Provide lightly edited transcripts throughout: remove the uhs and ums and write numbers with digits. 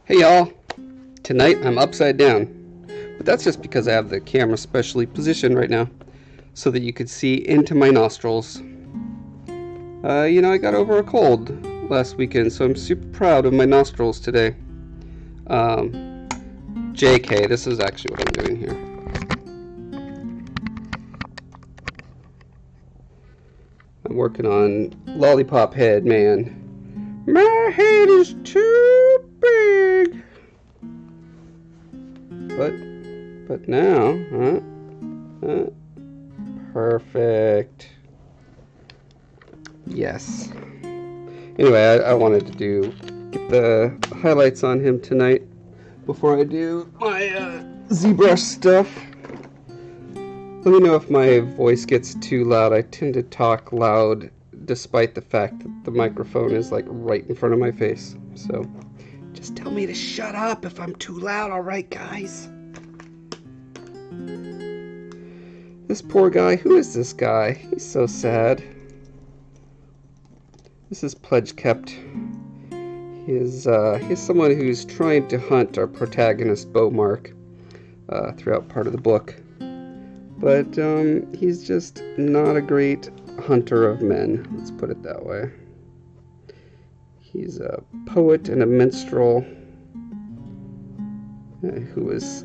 Hey y'all! Tonight I'm upside down, but that's just because I have the camera specially positioned right now so that you could see into my nostrils. I got over a cold last weekend, so I'm super proud of my nostrils today. Um, JK, this is actually what I'm doing here. I'm working on Lollipop Head, man. My head is too big! But now, perfect. Yes. Anyway, I wanted to get the highlights on him tonight before I do my Zbrush stuff. Let me know if my voice gets too loud. I tend to talk loud despite the fact that the microphone is like right in front of my face. So just tell me to shut up if I'm too loud, alright guys? This poor guy, who is this guy? He's so sad. This is Pledge Kept. He's someone who's trying to hunt our protagonist, Beaumark, throughout part of the book. But he's just not a great hunter of men, let's put it that way. He's a poet and a minstrel who is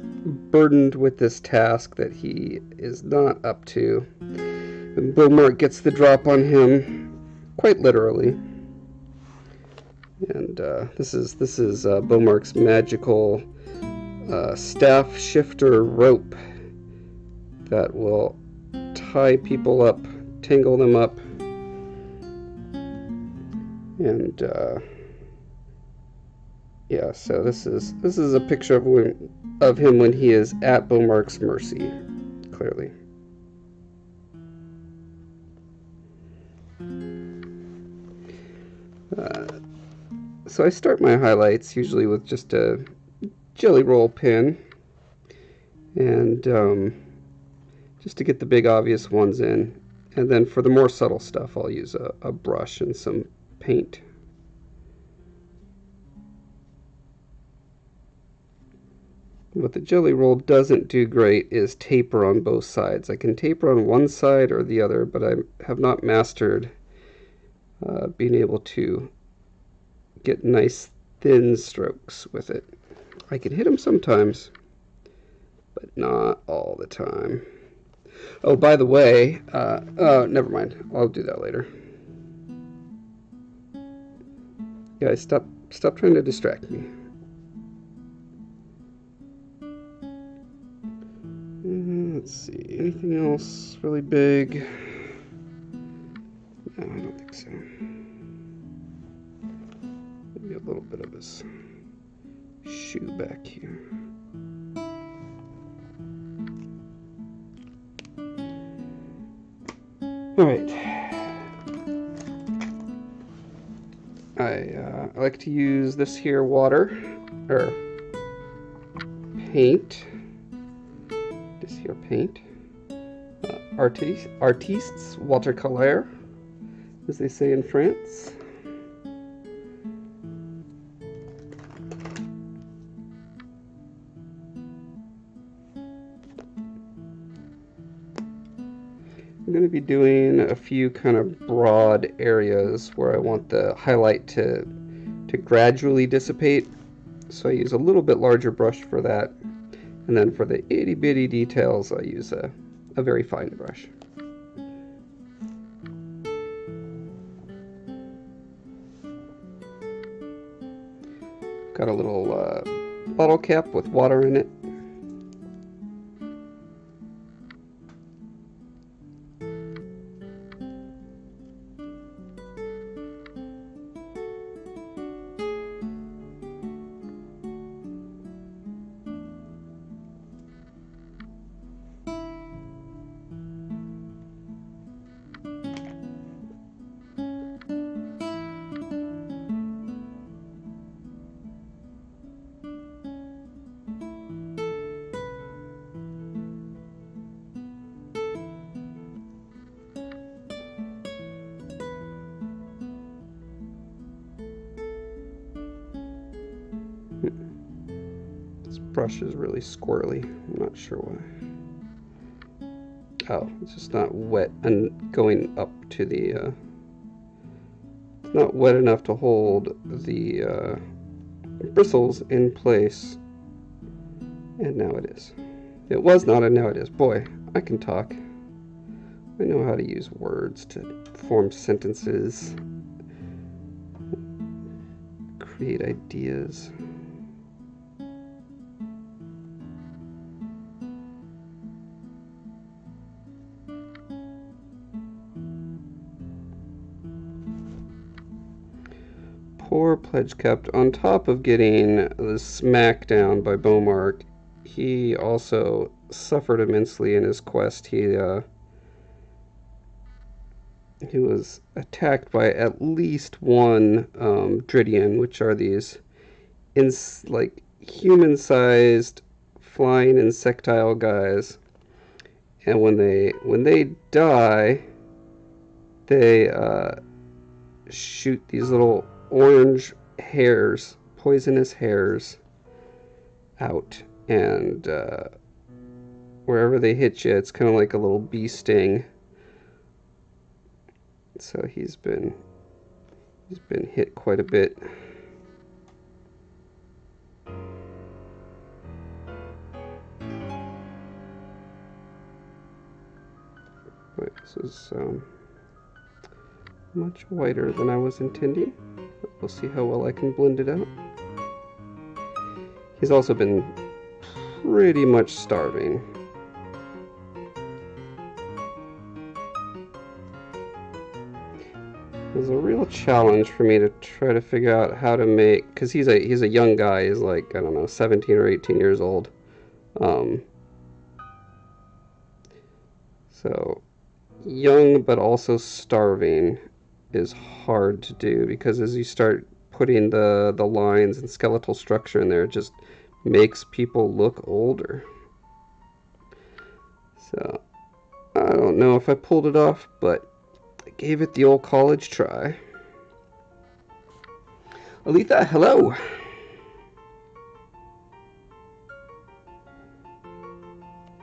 burdened with this task that he is not up to. And Beaumark gets the drop on him, quite literally. And this is Beaumark's magical staff shifter rope that will tie people up, tangle them up, and yeah. So this is a picture of him when he is at Beaumark's mercy, clearly. So I start my highlights usually with just a jelly roll pen, and just to get the big obvious ones in. And then for the more subtle stuff, I'll use a brush and some paint. What the jelly roll doesn't do great is taper on both sides. I can taper on one side or the other, but I have not mastered being able to get nice thin strokes with it. I can hit them sometimes, but not all the time. Oh, by the way, never mind. I'll do that later. Guys, stop trying to distract me. Let's see, anything else really big? No, I don't think so. Maybe a little bit of his shoe back here. Alright. I like to use this here water, or paint. This here paint. Artistes watercolor, as they say in France. I'm going to be doing a few kind of broad areas where I want the highlight to gradually dissipate. So I use a little bit larger brush for that. And then for the itty bitty details, I use a very fine brush. Got a little bottle cap with water in it. brush is really squirrely. I'm not sure why. Oh, it's just not wet and going up to the, it's not wet enough to hold the bristles in place. And now it is. It was not, and now it is. Boy, I can talk. I know how to use words to form sentences, create ideas. Poor Pledge Kept, on top of getting the smackdown by Beaumark, he also suffered immensely in his quest. He was attacked by at least one Dridian, which are these like human-sized flying insectile guys. And when they die, they shoot these little orange hairs, poisonous hairs, out, and wherever they hit you, it's kind of like a little bee sting. So he's been hit quite a bit. But this is much whiter than I was intending. But we'll see how well I can blend it out. He's also been pretty much starving. It was a real challenge for me to try to figure out how to make, because he's a young guy. He's like, I don't know, 17 or 18 years old. So young but also starving is hard to do, because as you start putting the lines and skeletal structure in there, it just makes people look older. So I don't know if I pulled it off, but I gave it the old college try. Aletha, hello.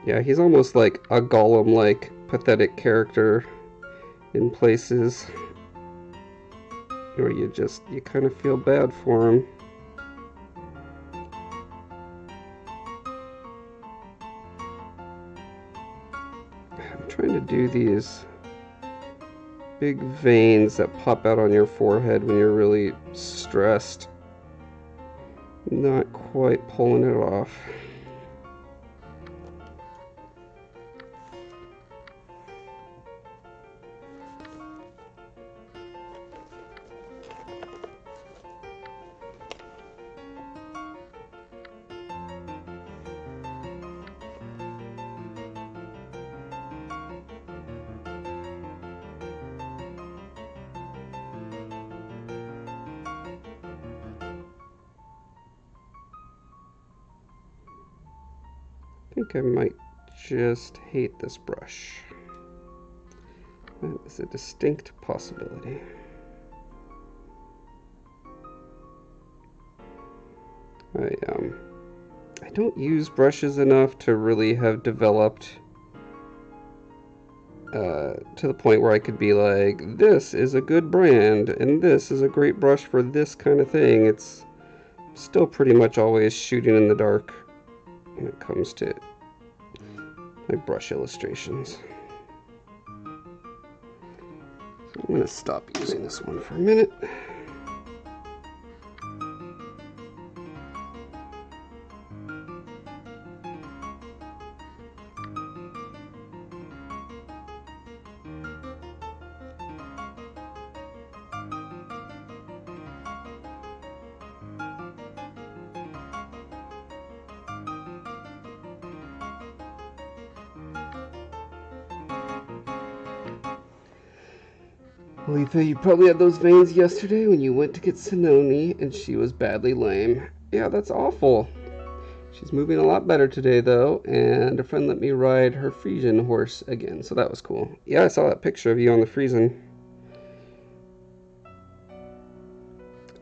Yeah, he's almost like a Gollum-like pathetic character in places where you kind of feel bad for him. I'm trying to do these big veins that pop out on your forehead when you're really stressed. Not quite pulling it off. I think I might just hate this brush. That is a distinct possibility. I don't use brushes enough to really have developed to the point where I could be like, this is a good brand and this is a great brush for this kind of thing. It's still pretty much always shooting in the dark when it comes to my brush illustrations. So I'm going to stop using this one for a minute. Aletha, you probably had those veins yesterday when you went to get Sononi and she was badly lame. Yeah, that's awful. She's moving a lot better today, though, and a friend let me ride her Frisian horse again, so that was cool. Yeah, I saw that picture of you on the Frisian.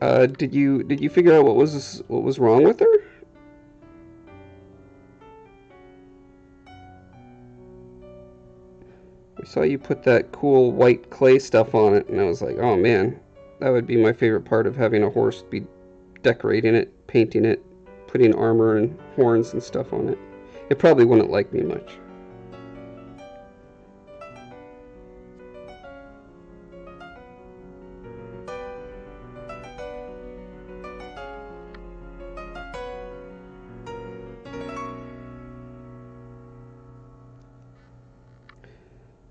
Did you figure out what was wrong with her? I saw you put that cool white clay stuff on it, and I was like, oh man, that would be my favorite part of having a horse, be decorating it, painting it, putting armor and horns and stuff on it. It probably wouldn't like me much.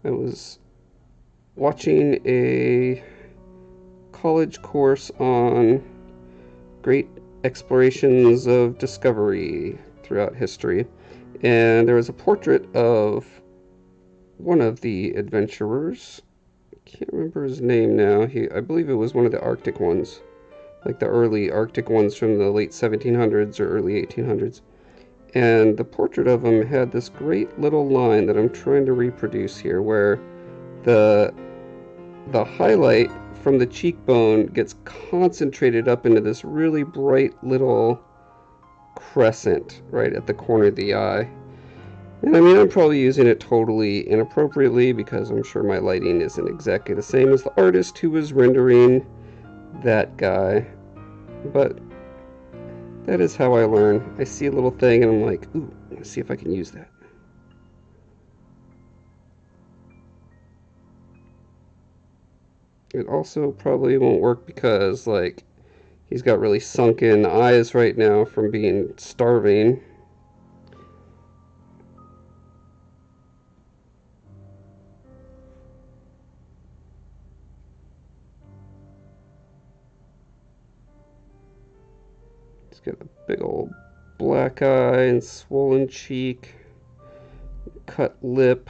I was watching a college course on great explorations of discovery throughout history, and there was a portrait of one of the adventurers. I can't remember his name now. I believe it was one of the Arctic ones, like the early Arctic ones from the late 1700s or early 1800s. And the portrait of him had this great little line that I'm trying to reproduce here, where the highlight from the cheekbone gets concentrated up into this really bright little crescent right at the corner of the eye. And I mean, I'm probably using it totally inappropriately because I'm sure my lighting isn't exactly the same as the artist who was rendering that guy. But that is how I learn. I see a little thing and I'm like, ooh, let's see if I can use that. It also probably won't work because, like, he's got really sunken eyes right now from being starving. He's got a big old black eye and swollen cheek, cut lip.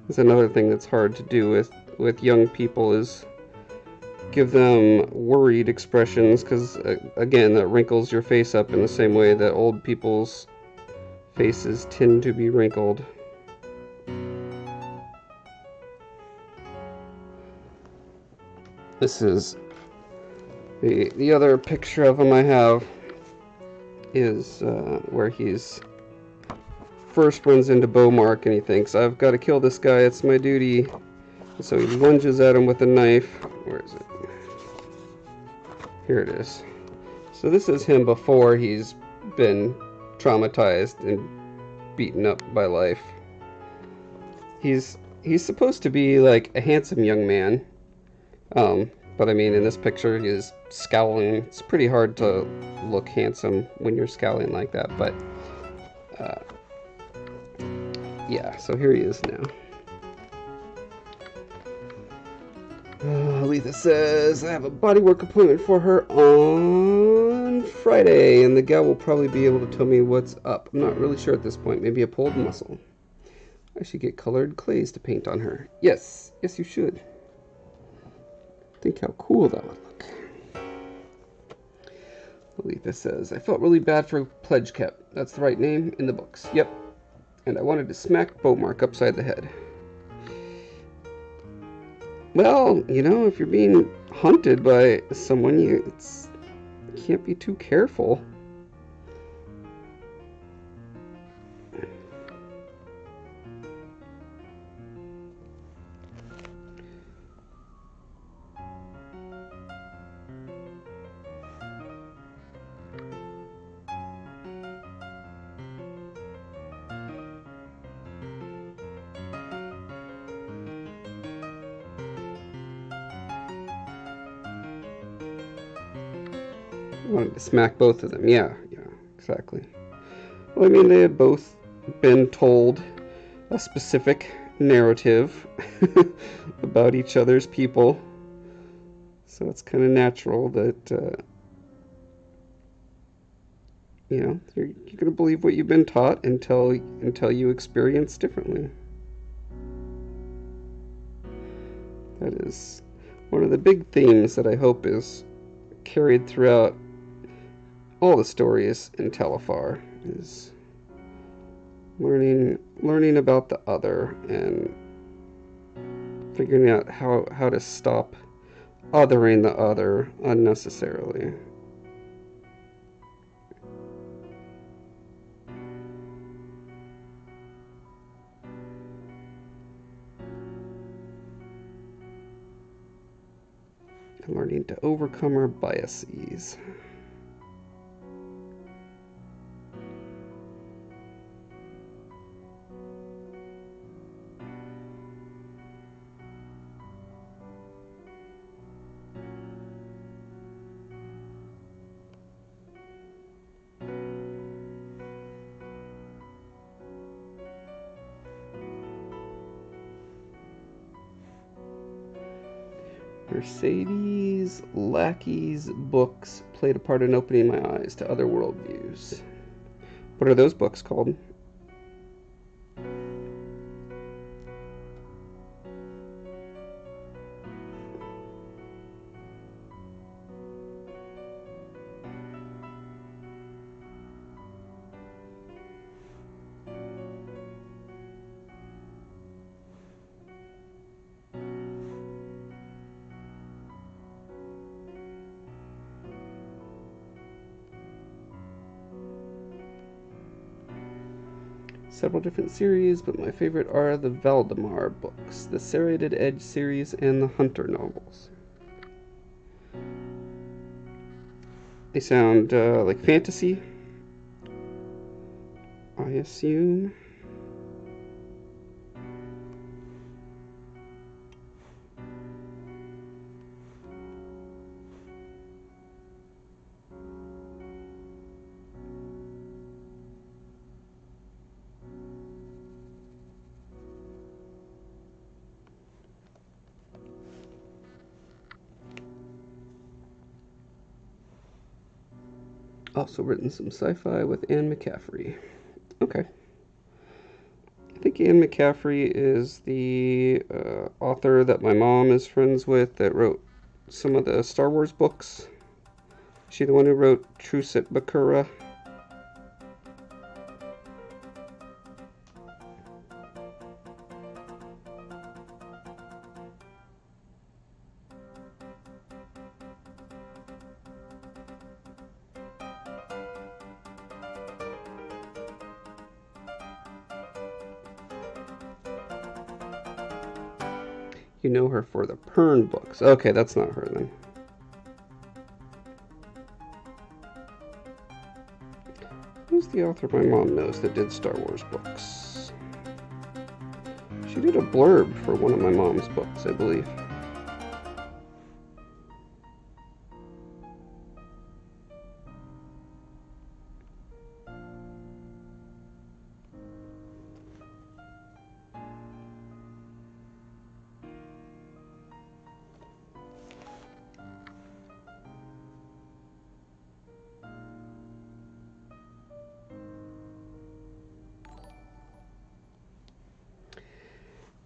That's another thing that's hard to do with young people is give them worried expressions, because again, that wrinkles your face up in the same way that old people's faces tend to be wrinkled. This is the other picture of him I have is where he's first runs into Beaumark and he thinks, I've got to kill this guy, it's my duty. And so he lunges at him with a knife. Where is it? Here it is. So this is him before he's been traumatized and beaten up by life. He's supposed to be like a handsome young man. But I mean, in this picture, he's scowling. It's pretty hard to look handsome when you're scowling like that, but yeah, so here he is now. Letha says, I have a bodywork appointment for her on Friday, and the gal will probably be able to tell me what's up. I'm not really sure at this point. Maybe a pulled muscle. I should get colored clays to paint on her. Yes, yes you should. Think how cool that would look. Letha says, I felt really bad for Pledge Kept. That's the right name in the books. Yep. And I wanted to smack Beaumark upside the head. Well, you know, if you're being hunted by someone, you can't be too careful. Wanted to smack both of them. Yeah, exactly. Well, I mean, they had both been told a specific narrative about each other's people, so it's kind of natural that you know, you're going to believe what you've been taught until you experience differently. That is one of the big themes that I hope is carried throughout all the stories in Telefar, is learning about the other and figuring out how to stop othering the other unnecessarily. And learning to overcome our biases. Mercedes Lackey's books played a part in opening my eyes to other worldviews. What are those books called? Several different series, but my favorite are the Valdemar books, the Serrated Edge series, and the Hunter novels. They sound like fantasy, I assume. Also written some sci-fi with Anne McCaffrey. Okay. I think Anne McCaffrey is the author that my mom is friends with that wrote some of the Star Wars books. Is she the one who wrote Truce at Bakura? You know her for the Pern books. Okay, that's not her then. Who's the author my mom knows that did Star Wars books? She did a blurb for one of my mom's books, I believe.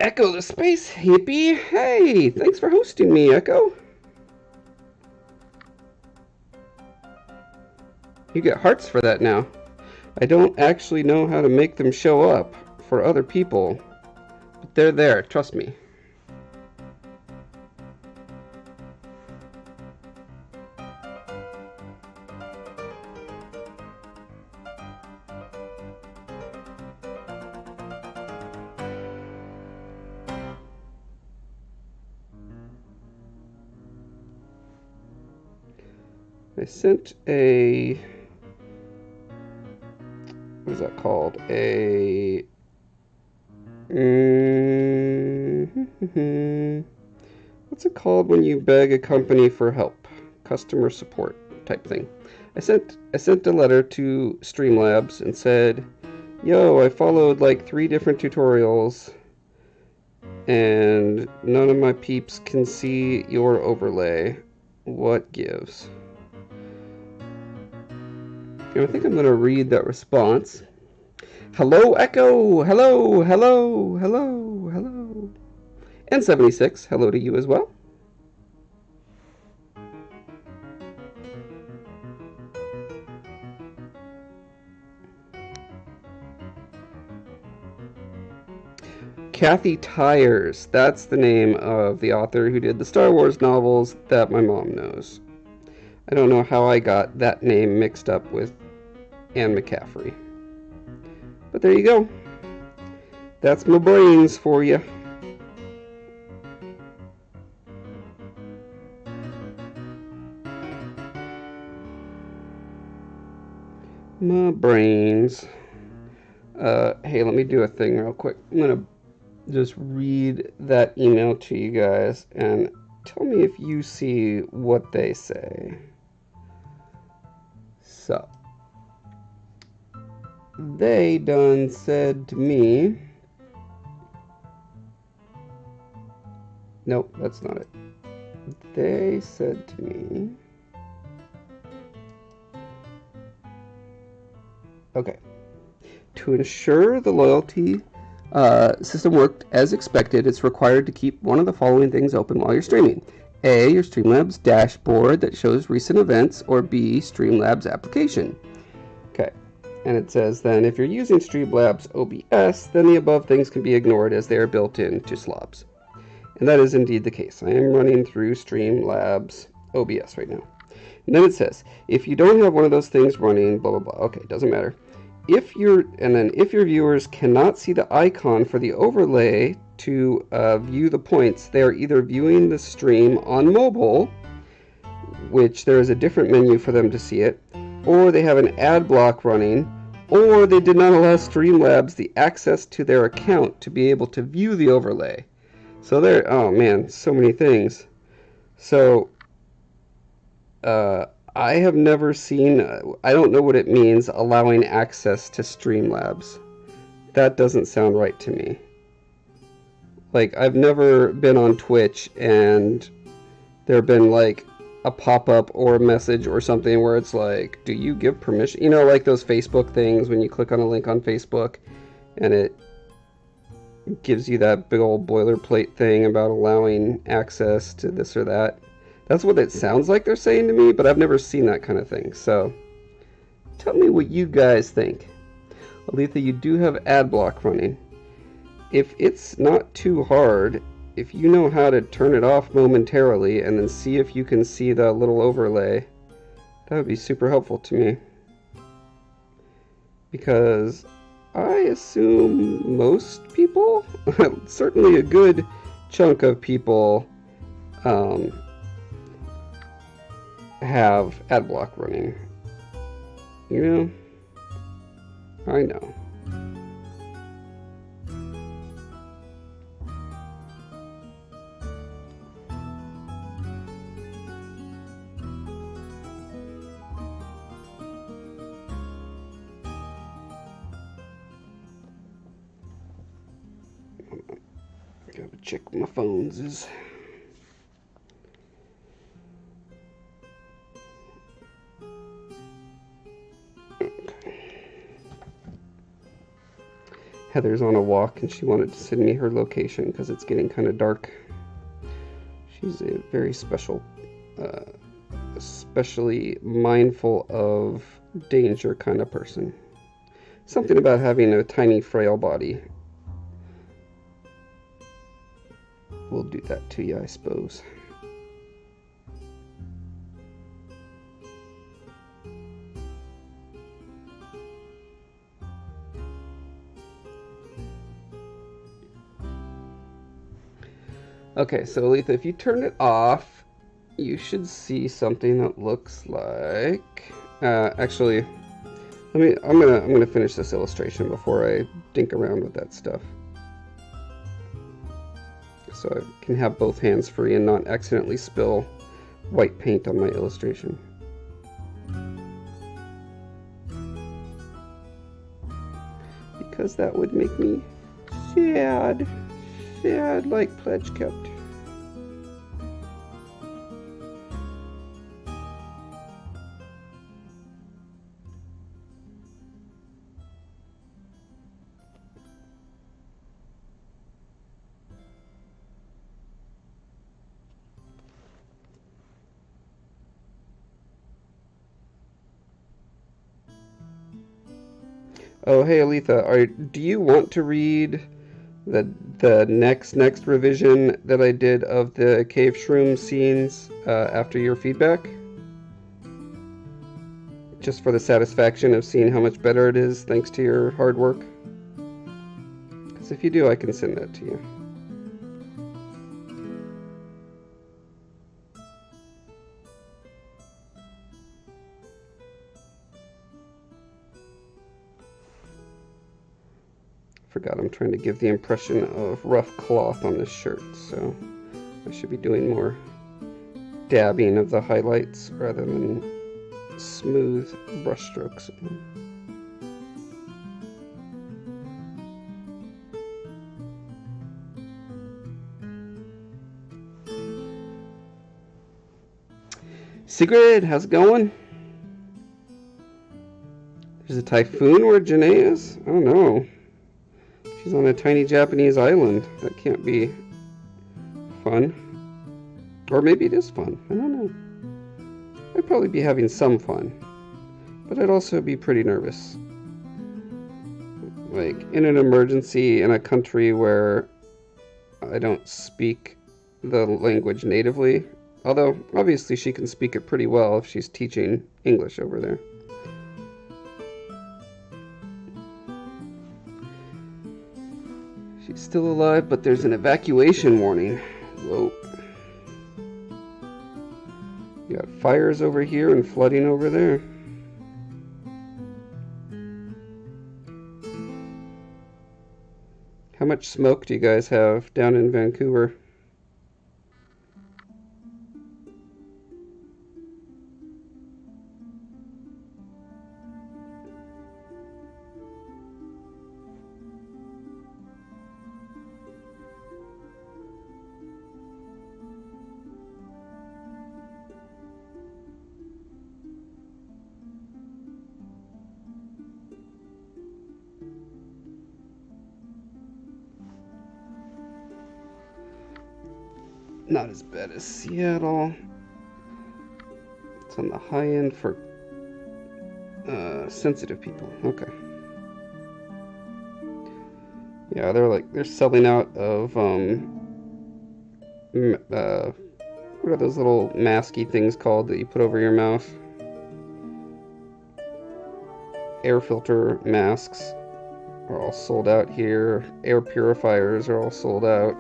Echo the Space Hippie! Hey, thanks for hosting me, Echo. You get hearts for that now. I don't actually know how to make them show up for other people, but they're there, trust me. I sent a, what is that called? What's it called when you beg a company for help? Customer support type thing. I sent a letter to Streamlabs and said, yo, I followed like 3 different tutorials and none of my peeps can see your overlay. What gives? And I think I'm going to read that response. Hello, Echo! Hello, hello, hello, hello. And 76, hello to you as well. Kathy Tyers. That's the name of the author who did the Star Wars novels that my mom knows. I don't know how I got that name mixed up with Anne McCaffrey. But there you go. That's my brains for you. My brains. Hey, let me do a thing real quick. I'm going to just read that email to you guys and tell me if you see what they say. So, they done said to me, nope, that's not it. They said to me, okay, to ensure the loyalty system worked as expected, it's required to keep one of the following things open while you're streaming. A, your Streamlabs dashboard that shows recent events, or B, Streamlabs application. Okay, and it says then if you're using Streamlabs OBS, then the above things can be ignored as they are built into slobs. And that is indeed the case. I am running through Streamlabs OBS right now. And then it says, if you don't have one of those things running, blah, blah, blah. Okay, doesn't matter. If your viewers cannot see the icon for the overlay to view the points, they are either viewing the stream on mobile, which there is a different menu for them to see it, or they have an ad block running, or they did not allow Streamlabs the access to their account to be able to view the overlay. So there, oh man, so many things. So, I have never seen, I don't know what it means, allowing access to Streamlabs. That doesn't sound right to me. Like, I've never been on Twitch and there have been like a pop-up or a message or something where it's like, do you give permission? You know, like those Facebook things when you click on a link on Facebook and it gives you that big old boilerplate thing about allowing access to this or that. That's what it sounds like they're saying to me, but I've never seen that kind of thing. So, tell me what you guys think. Aletha, you do have ad block running. If it's not too hard, if you know how to turn it off momentarily and then see if you can see the little overlay, that would be super helpful to me. Because I assume most people, certainly a good chunk of people, have ad block running. You know? I know. Gotta check my phones is. Heather's on a walk and she wanted to send me her location because it's getting kind of dark. She's a very special, especially mindful of danger kind of person. Something about having a tiny, frail body will do that to you, I suppose. Okay, so Aletha, if you turn it off, you should see something that looks like. Actually, I'm gonna finish this illustration before I dink around with that stuff, so I can have both hands free and not accidentally spill white paint on my illustration. Because that would make me sad. Sad like Pledge kept. Oh, hey Aletha, do you want to read the next revision that I did of the cave shroom scenes after your feedback, just for the satisfaction of seeing how much better it is thanks to your hard work. Because if you do, I can send that to you. Forgot I'm trying to give the impression of rough cloth on this shirt, so I should be doing more dabbing of the highlights rather than smooth brush strokes. Sigrid, how's it going? There's a typhoon where Janae is? Oh no. She's on a tiny Japanese island. That can't be fun. Or maybe it is fun. I don't know. I'd probably be having some fun. But I'd also be pretty nervous. Like, in an emergency in a country where I don't speak the language natively. Although, obviously she can speak it pretty well if she's teaching English over there. She's still alive, but there's an evacuation warning. Whoa. You got fires over here and flooding over there. How much smoke do you guys have down in Vancouver? Not as bad as Seattle. It's on the high end for sensitive people. Okay. Yeah, they're selling out of what are those little masky things called that you put over your mouth? Air filter masks are all sold out here. Air purifiers are all sold out.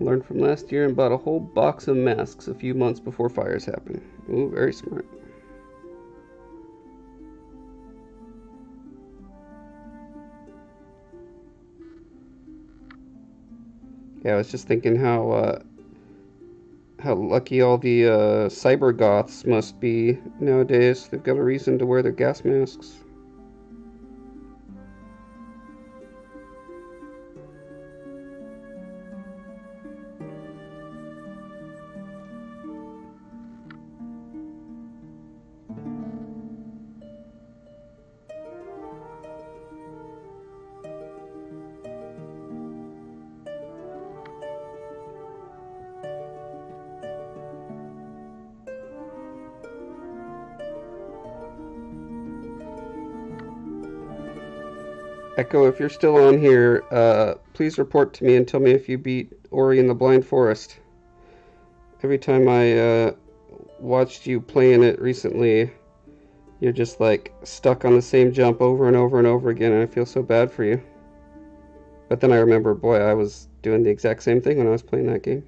Learned from last year and bought a whole box of masks a few months before fires happen. Ooh, very smart. Yeah, I was just thinking how lucky all the cyber goths must be nowadays. They've got a reason to wear their gas masks. Echo, if you're still on here, please report to me and tell me if you beat Ori in the Blind Forest. Every time I watched you playing it recently, you're just like stuck on the same jump over and over and over again, and I feel so bad for you. But then I remember, boy, I was doing the exact same thing when I was playing that game.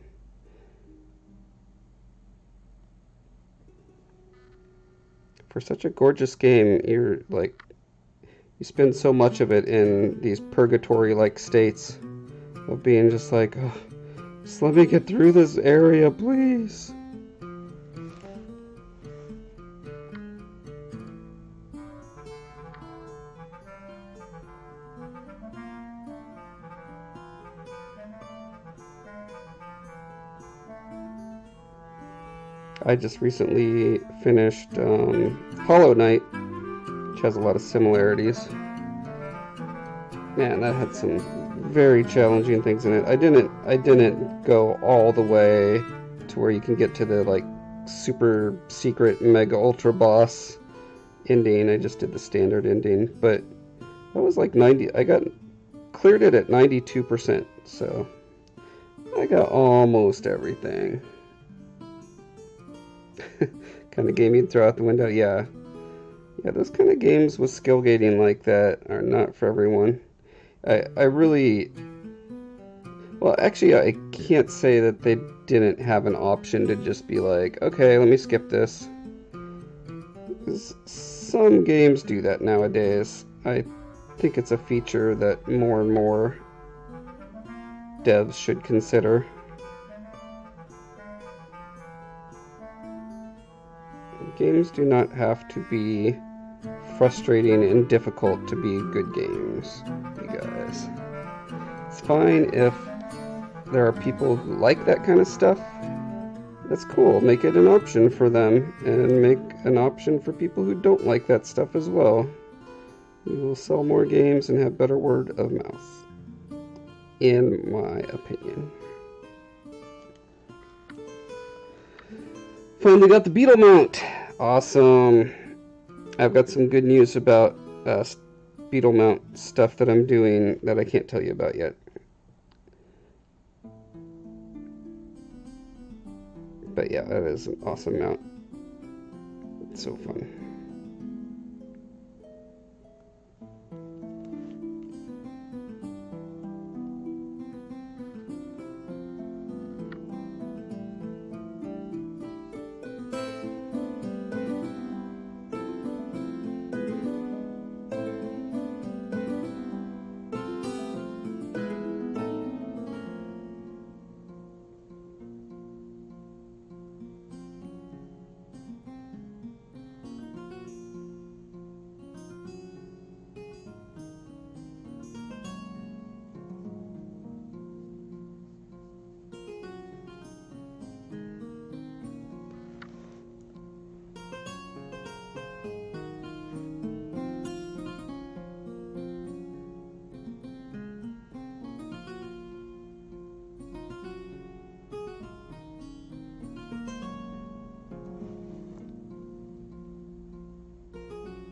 For such a gorgeous game, you're like, you spend so much of it in these purgatory-like states of being just like, oh, just let me get through this area, please. I just recently finished Hollow Knight, which has a lot of similarities. Man, that had some very challenging things in it. I didn't go all the way to where you can get to the like super secret mega ultra boss ending. I just did the standard ending, but that was like 90. I cleared it at 92%, so I got almost everything. Kind of game you'd throw out the window. Yeah, those kind of games with skill gating like that are not for everyone. I really, well, actually, I can't say that they didn't have an option to just be like, okay, let me skip this. Because some games do that nowadays. I think it's a feature that more and more devs should consider. Games do not have to be frustrating and difficult to be good games, you guys. It's fine if there are people who like that kind of stuff. That's cool. Make it an option for them, and make an option for people who don't like that stuff as well. We will sell more games and have better word of mouth, in my opinion. Finally got the beetle mount. Awesome. I've got some good news about beetle mount stuff that I'm doing that I can't tell you about yet. But yeah, that is an awesome mount. It's so fun.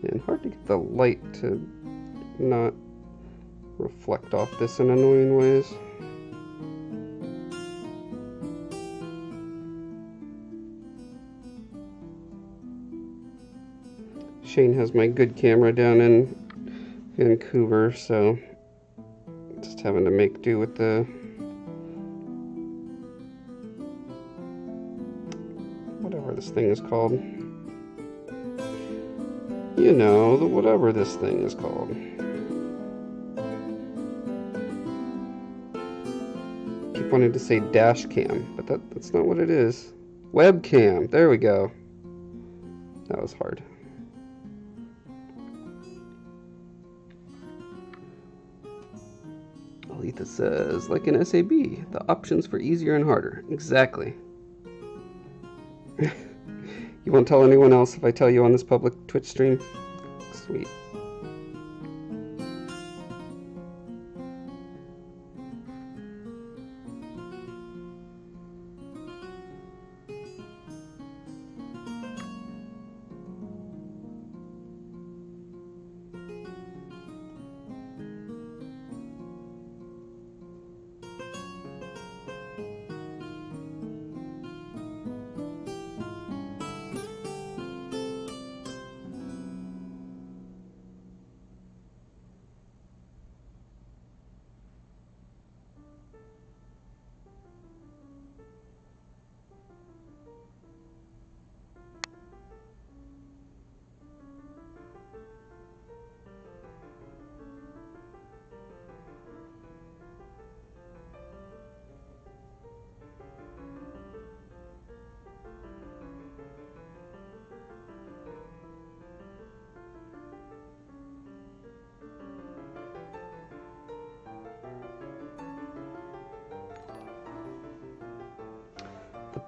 And hard to get the light to not reflect off this in annoying ways. Shane has my good camera down in Vancouver, so just having to make do with the whatever this thing is called. You know, the whatever this thing is called. Keep wanting to say dash cam, but that's not what it is. Webcam, there we go. That was hard. Aletha says, like an SAB, the options for easier and harder. Exactly. You won't tell anyone else if I tell you on this public Twitch stream? Sweet.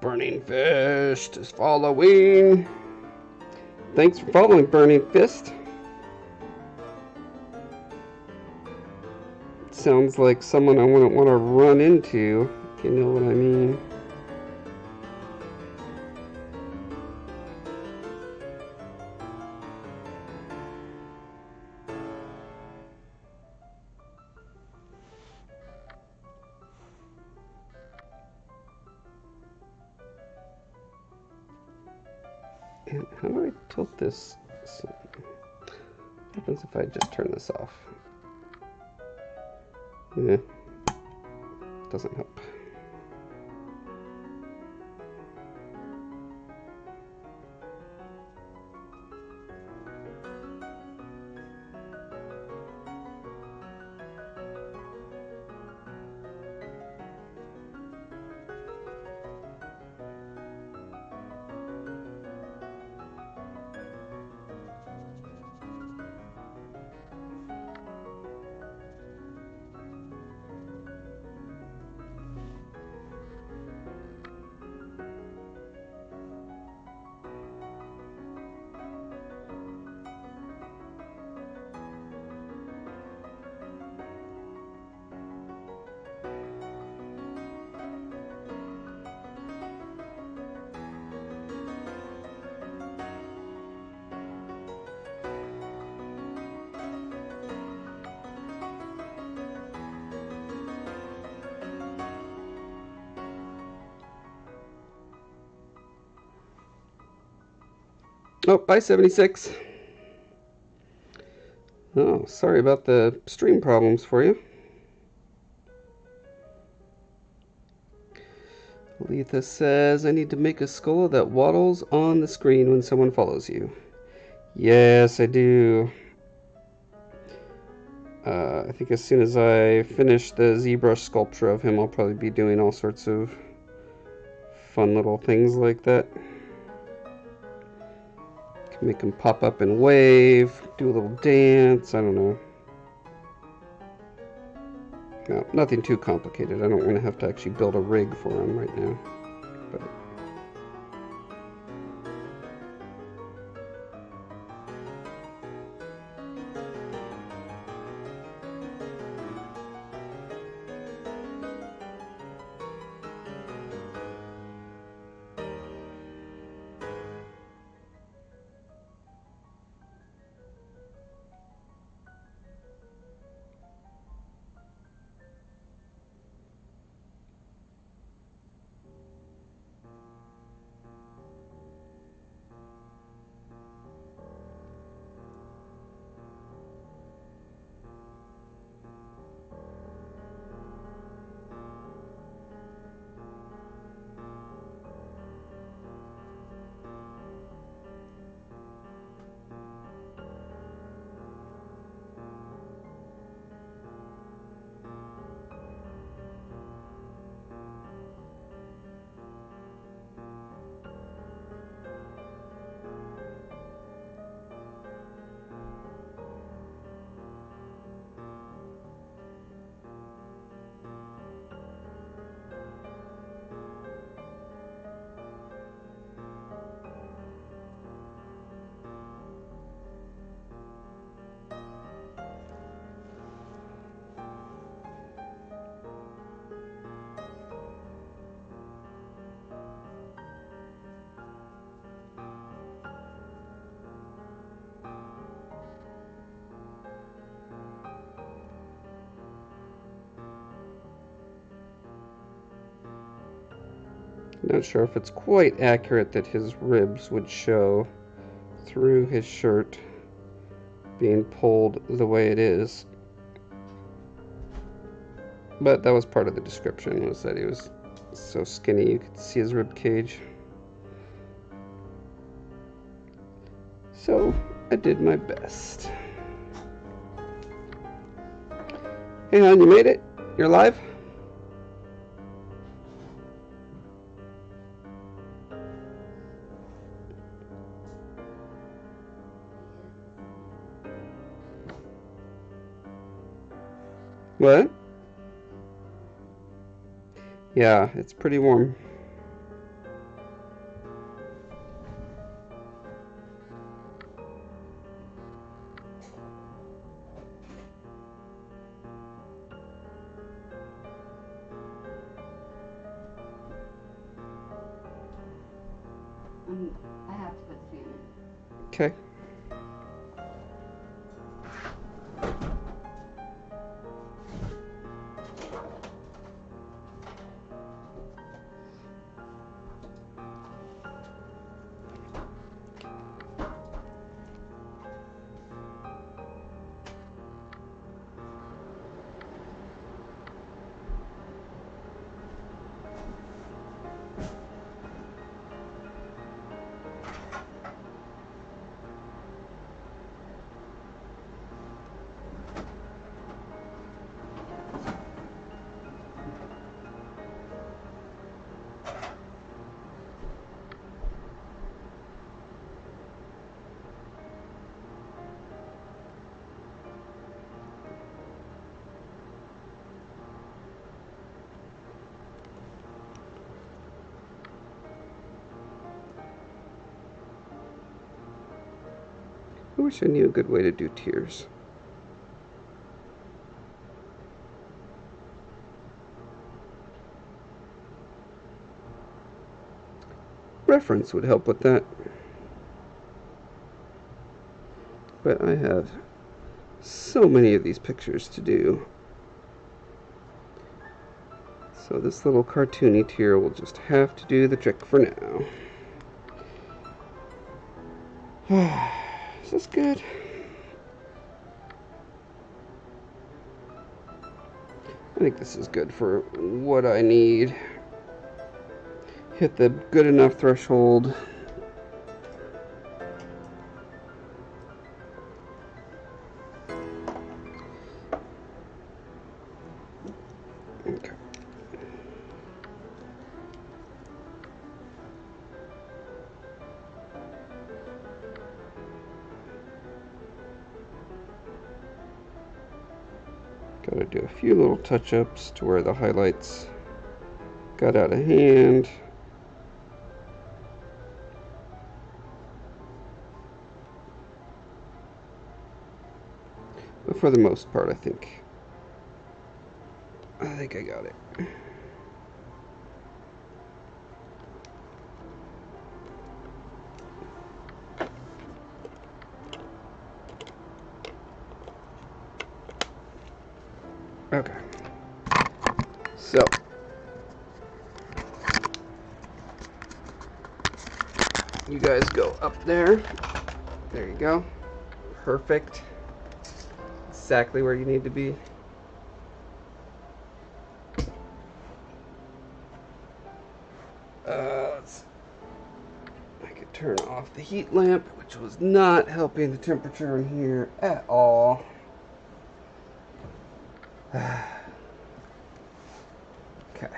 Burning Fist is following. Thanks for following, Burning Fist. Sounds like someone I wouldn't want to run into, if you know what I mean. And how do I tilt this? So, what happens if I just turn this off? Yeah, doesn't help. Oh, bye 76. Oh, sorry about the stream problems for you. Letha says, I need to make a skull that waddles on the screen when someone follows you. Yes, I do. I think as soon as I finish the Zbrush sculpture of him, I'll probably be doing all sorts of fun little things like that. Can make him pop up and wave, do a little dance, I don't know. No, nothing too complicated. I don't want to have to actually build a rig for him right now. But not sure if it's quite accurate that his ribs would show through his shirt being pulled the way it is. But that was part of the description, was that he was so skinny you could see his rib cage. So I did my best. Hey hon, you made it? You're alive? What? Yeah, it's pretty warm. Okay. I wish I knew a good way to do tears. Reference would help with that. But I have so many of these pictures to do. So this little cartoony tear will just have to do the trick for now. Is this good? I think this is good for what I need. Hit the good enough threshold. Okay. Gotta do a few little touch-ups to where the highlights got out of hand. But for the most part, I think I got it. Okay. So you guys go up there. There you go. Perfect. Exactly where you need to be. I could turn off the heat lamp, which was not helping the temperature in here at all. Okay.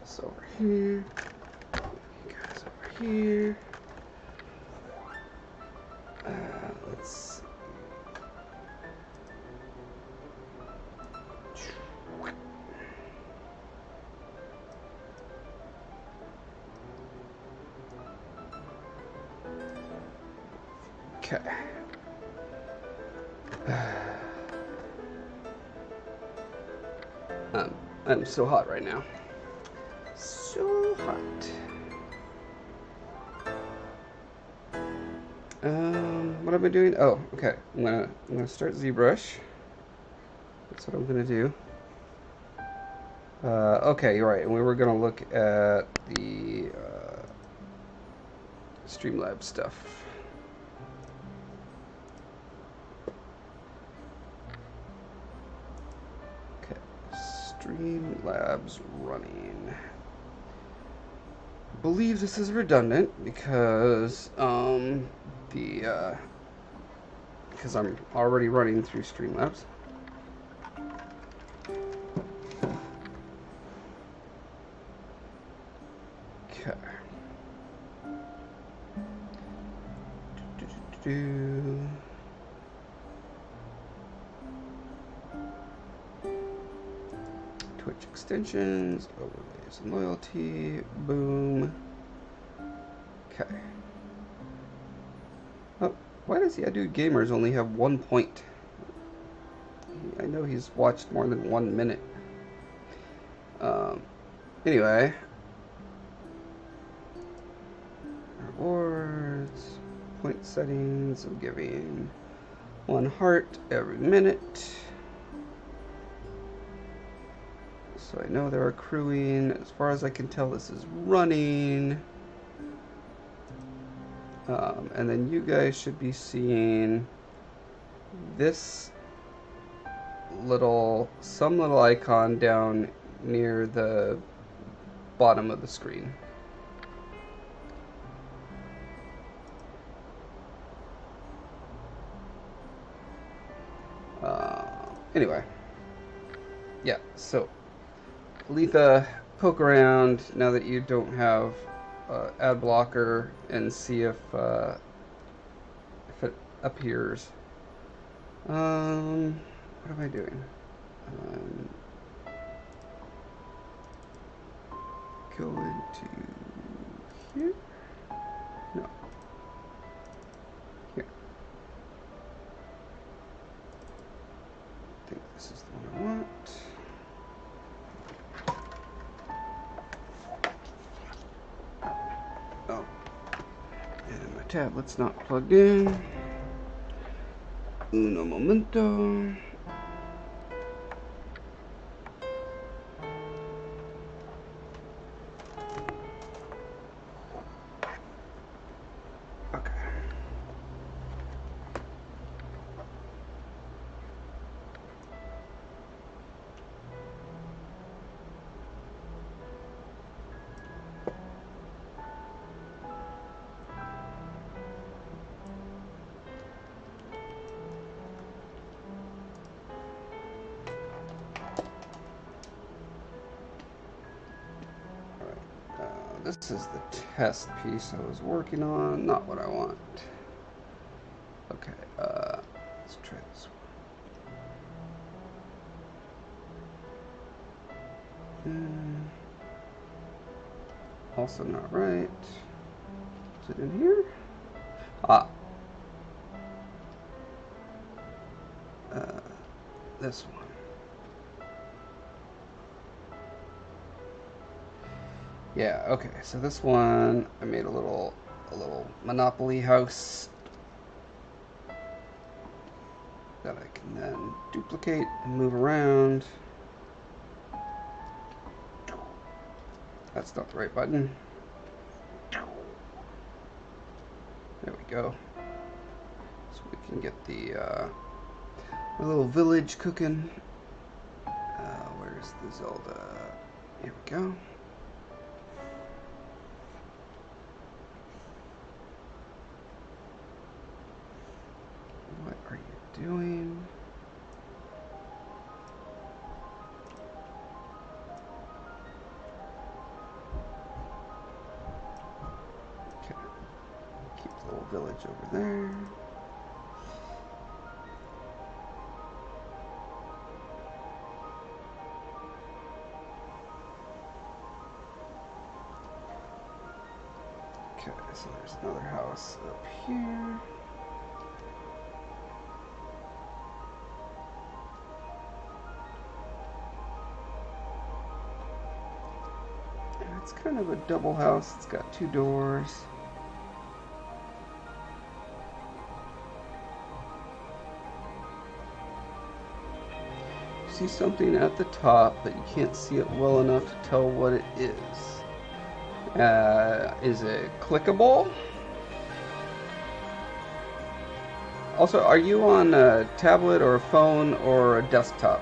So over here. You guys over here. Let's see. Okay. I'm so hot right now. So hot. What am I doing? Oh, okay. I'm gonna start Zbrush. That's what I'm gonna do. Okay, you're right. And we were gonna look at the Streamlabs stuff. Okay, Streamlabs running. I believe this is redundant because because I'm already running through Streamlabs. Okay. Twitch extensions, overlays and loyalty, boom. Okay. Oh, why does the Dude Gamers only have 1 point? I know he's watched more than 1 minute. Anyway. Rewards, settings of giving 1 heart every minute. So I know they're accruing. As far as I can tell, this is running. And then you guys should be seeing this some little icon down near the bottom of the screen. Anyway, yeah, so Letha, poke around now that you don't have ad blocker and see if it appears. What am I doing? Go into here? No. Here. I think this is the one I want. Oh. And my tablet's not plugged in. Uno momento. This is the test piece I was working on, not what I want. Okay, let's try this one. Also not right. Is it in here? This one. Yeah, okay, so this one, I made a little Monopoly house that I can then duplicate and move around. That's not the right button. There we go. So we can get the our little village cooking. Where's the Zelda? Here we go. What are you doing? Okay. Keep the little village over there. Okay, so there's another house up here. It's kind of a double house. It's got 2 doors. You see something at the top, but you can't see it well enough to tell what it is. Is it clickable? Also, are you on a tablet or a phone or a desktop?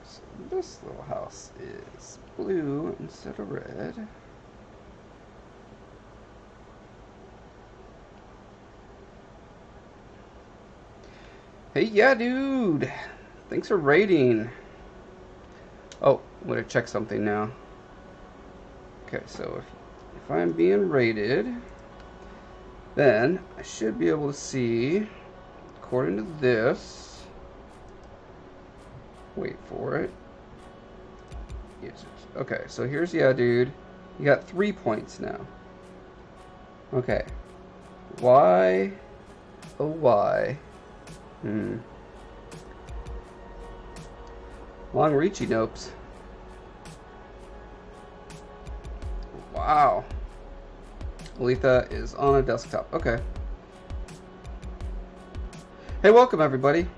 So this little house is blue instead of red. Hey, yeah, dude. Thanks for raiding. Oh, I'm gonna check something now. Okay, so if I'm being raided, then I should be able to see, according to this. Wait for it. Yes. Okay, so here's yeah, dude. You got 3 points now. Okay. Why? Oh, why? Long reachy nopes. Wow. Aletha is on a desktop. Okay. Hey, welcome everybody.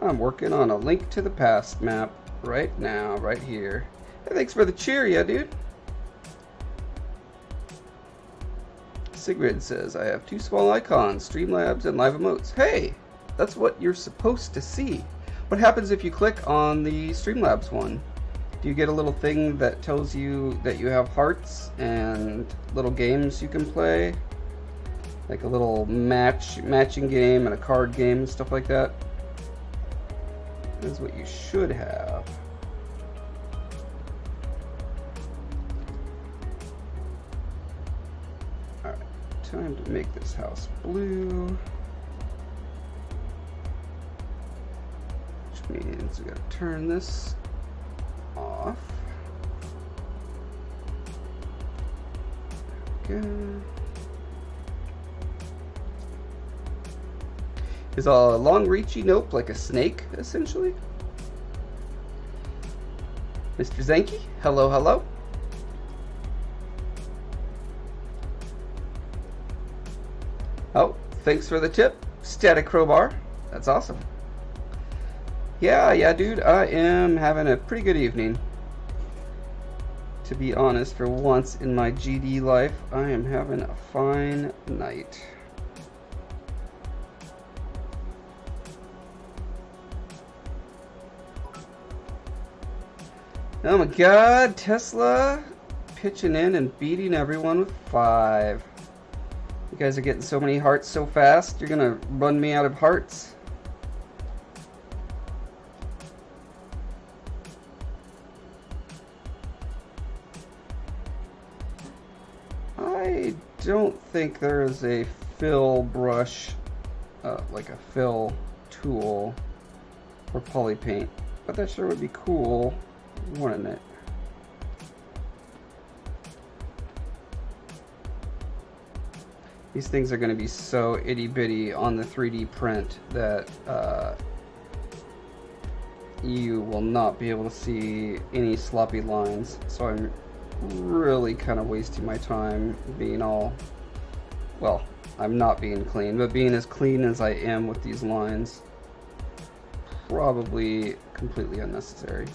I'm working on a Link to the Past map right now, right here. Hey, thanks for the cheer, yeah, dude. Sigrid says, I have 2 small icons, Streamlabs and Live Emotes. Hey, that's what you're supposed to see. What happens if you click on the Streamlabs one? Do you get a little thing that tells you that you have hearts and little games you can play? Like a little matching game and a card game and stuff like that? That's what you should have. Alright, time to make this house blue. Which means we gotta turn this off. There we go. Is a long reachy nope like a snake, essentially? Mr. Zanky, hello, hello. Oh, thanks for the tip, Static Crowbar. That's awesome. Yeah, dude, I am having a pretty good evening. To be honest, for once in my GD life, I am having a fine night. Oh my god, Tesla pitching in and beating everyone with 5. You guys are getting so many hearts so fast, you're gonna run me out of hearts. I don't think there is a fill brush, like a fill tool for poly paint, but that sure would be cool, wouldn't it? These things are going to be so itty bitty on the 3D print that you will not be able to see any sloppy lines. So I'm really kind of wasting my time being all, well, I'm not being clean, but being as clean as I am with these lines, probably completely unnecessary.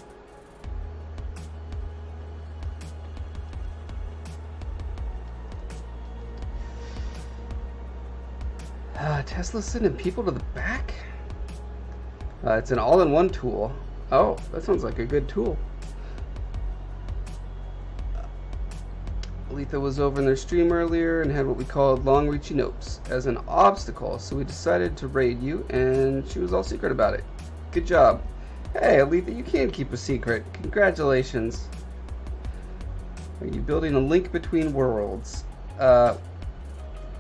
Tesla's sending people to the back? It's an all-in-one tool. Oh, that sounds like a good tool. Aletha was over in their stream earlier and had what we called long reachy nopes as an obstacle, so we decided to raid you, and she was all secret about it. Good job. Hey, Aletha, you can keep a secret. Congratulations. Are you building a link between worlds?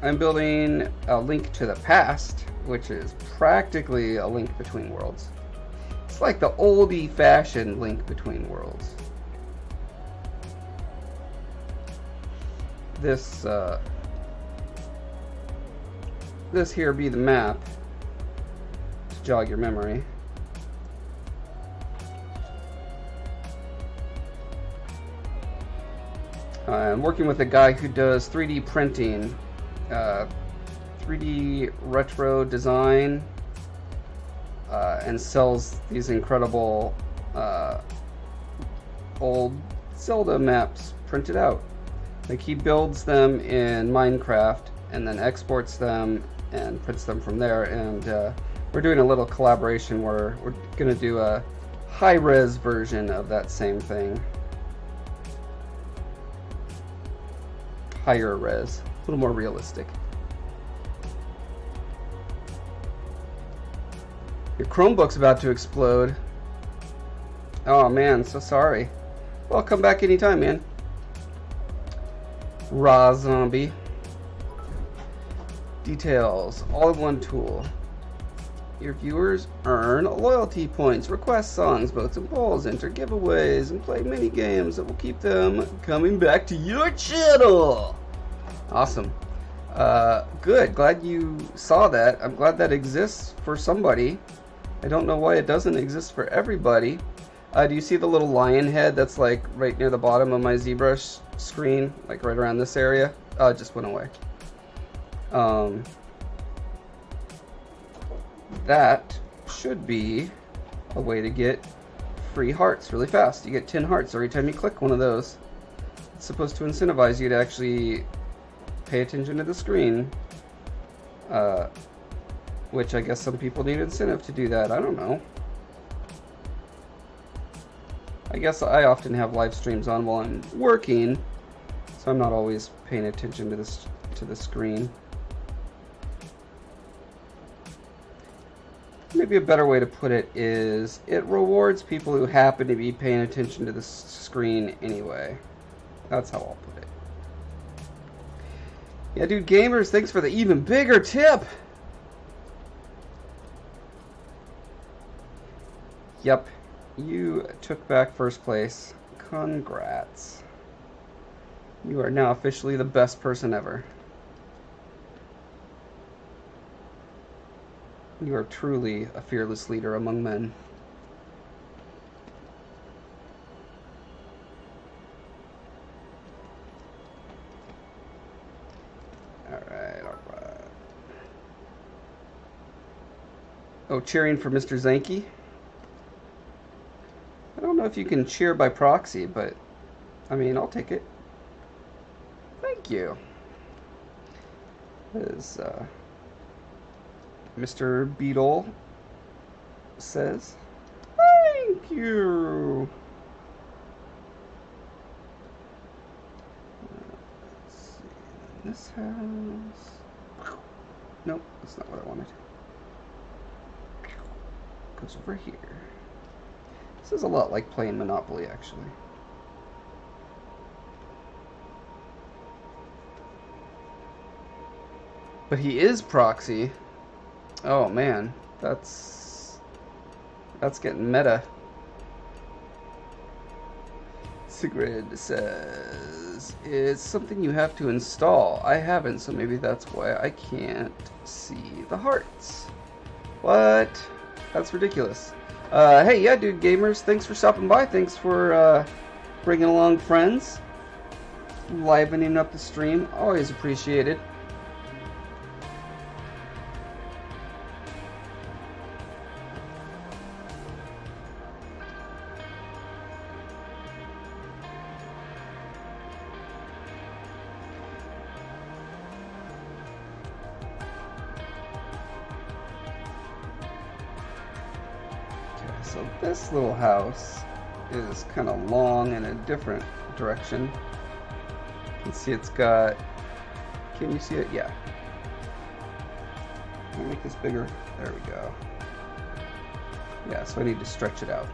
I'm building a Link to the Past, which is practically a link between worlds. It's like the oldie-fashioned link between worlds. This here be the map to jog your memory. I'm working with a guy who does 3D printing. 3D retro design and sells these incredible old Zelda maps printed out. Like, he builds them in Minecraft and then exports them and prints them from there, and we're doing a little collaboration where we're going to do a high-res version of that same thing. Higher res, a little more realistic. Your Chromebook's about to explode. Oh man, so sorry. Well, come back anytime, man. Raw zombie. Details. All-in-one tool. Your viewers earn loyalty points, request songs, votes, and polls, enter giveaways, and play mini games that will keep them coming back to your channel. Awesome. Good. Glad you saw that. I'm glad that exists for somebody. I don't know why it doesn't exist for everybody. Do you see the little lion head that's like right near the bottom of my ZBrush screen, like right around this area? Oh, it just went away. That should be a way to get free hearts really fast. You get 10 hearts every time you click one of those. It's supposed to incentivize you to actually pay attention to the screen, which I guess some people need incentive to do that. I don't know. I guess I often have live streams on while I'm working, so I'm not always paying attention to the screen. Maybe a better way to put it is it rewards people who happen to be paying attention to the screen anyway. That's how I'll put it. Yeah, dude, gamers, thanks for the even bigger tip. Yep, you took back first place. Congrats. You are now officially the best person ever. You are truly a fearless leader among men. Alright, alright. Oh, cheering for Mr. Zanke? I don't know if you can cheer by proxy, but I mean, I'll take it. Thank you. As Mr. Beetle says, thank you. Let's see, in this house. Nope, that's not what I wanted. Goes over here. This is a lot like playing Monopoly, actually. But he is proxy. Oh man, that's getting meta. Sigrid says, it's something you have to install. I haven't, so maybe that's why I can't see the hearts. What? That's ridiculous. Hey, yeah, dude, gamers, thanks for stopping by. Thanks for bringing along friends. Livening up the stream. Always appreciated. So this little house is kind of long in a different direction. You can see it's got, can you see it? Yeah. Let me make this bigger. There we go. Yeah, so I need to stretch it out.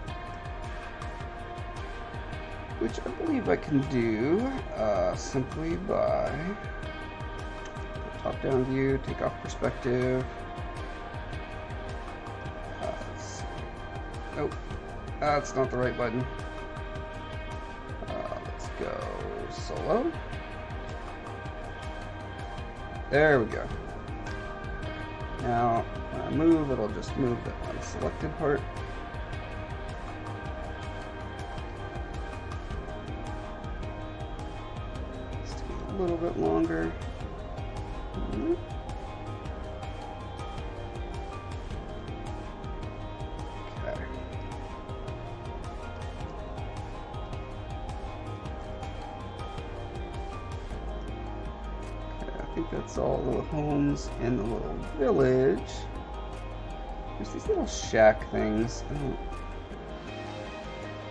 Which I believe I can do simply by top-down view, take off perspective. Nope, that's not the right button. Let's go solo. There we go. Now, when I move, it'll just move the unselected part. Just to be a little bit longer. That's all the little homes in the little village. There's these little shack things.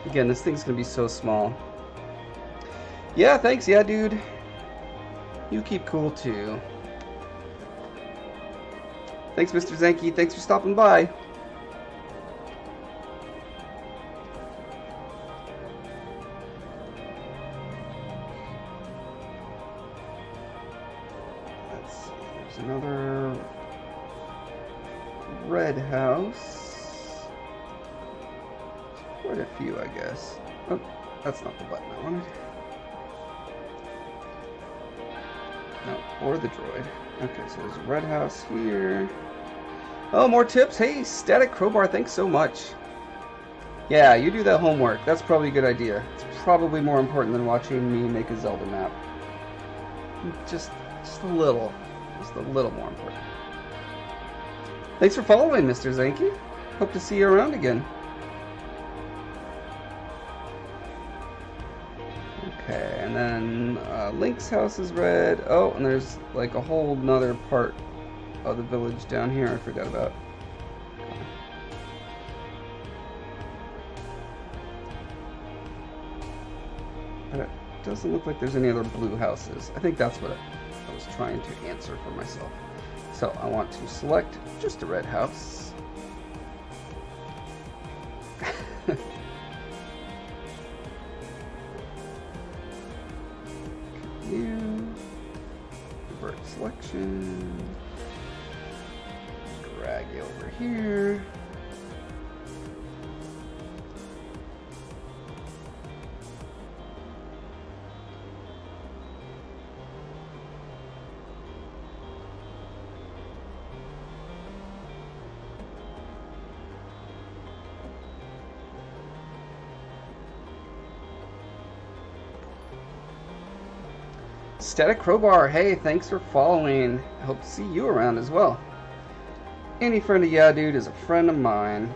Again, this thing's gonna be so small. Yeah, thanks. Yeah, dude. You keep cool too. Thanks, Mr. Zanke. Thanks for stopping by. There's another red house. Quite a few, I guess. Oh, that's not the button I wanted. No, or the droid. Okay, so there's a red house here. Oh, more tips. Hey, Static Crowbar, thanks so much. Yeah, you do that homework. That's probably a good idea. It's probably more important than watching me make a Zelda map. Just a little more important. Thanks for following, Mr. Zanky. Hope to see you around again. Okay, and then Link's house is red. Oh, and there's like a whole nother part of the village down here I forgot about. But it doesn't look like there's any other blue houses. I think that's what I was trying to answer for myself. So I want to select just a red house. Here. Convert selection. Drag you over here. Static Crowbar, hey, thanks for following. I hope to see you around as well. Any friend of Yeah Dude is a friend of mine.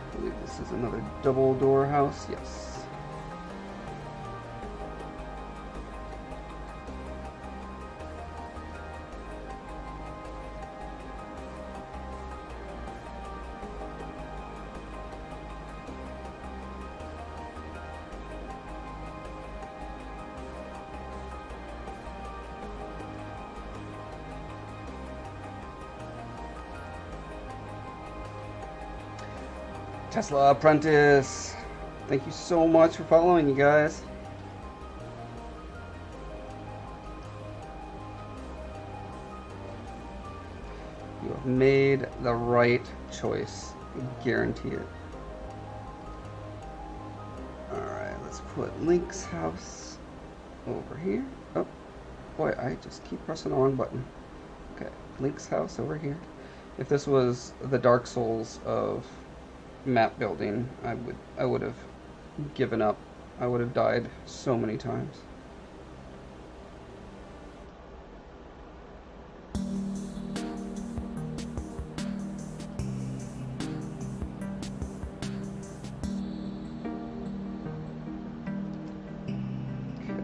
I believe this is another double door house, yes. Tesla Apprentice, thank you so much for following, you guys. You have made the right choice, I guarantee it. Alright, let's put Link's house over here. Oh, boy, I just keep pressing the wrong button. Okay, Link's house over here. If this was the Dark Souls of map building, I would have given up. I would have died so many times. Okay,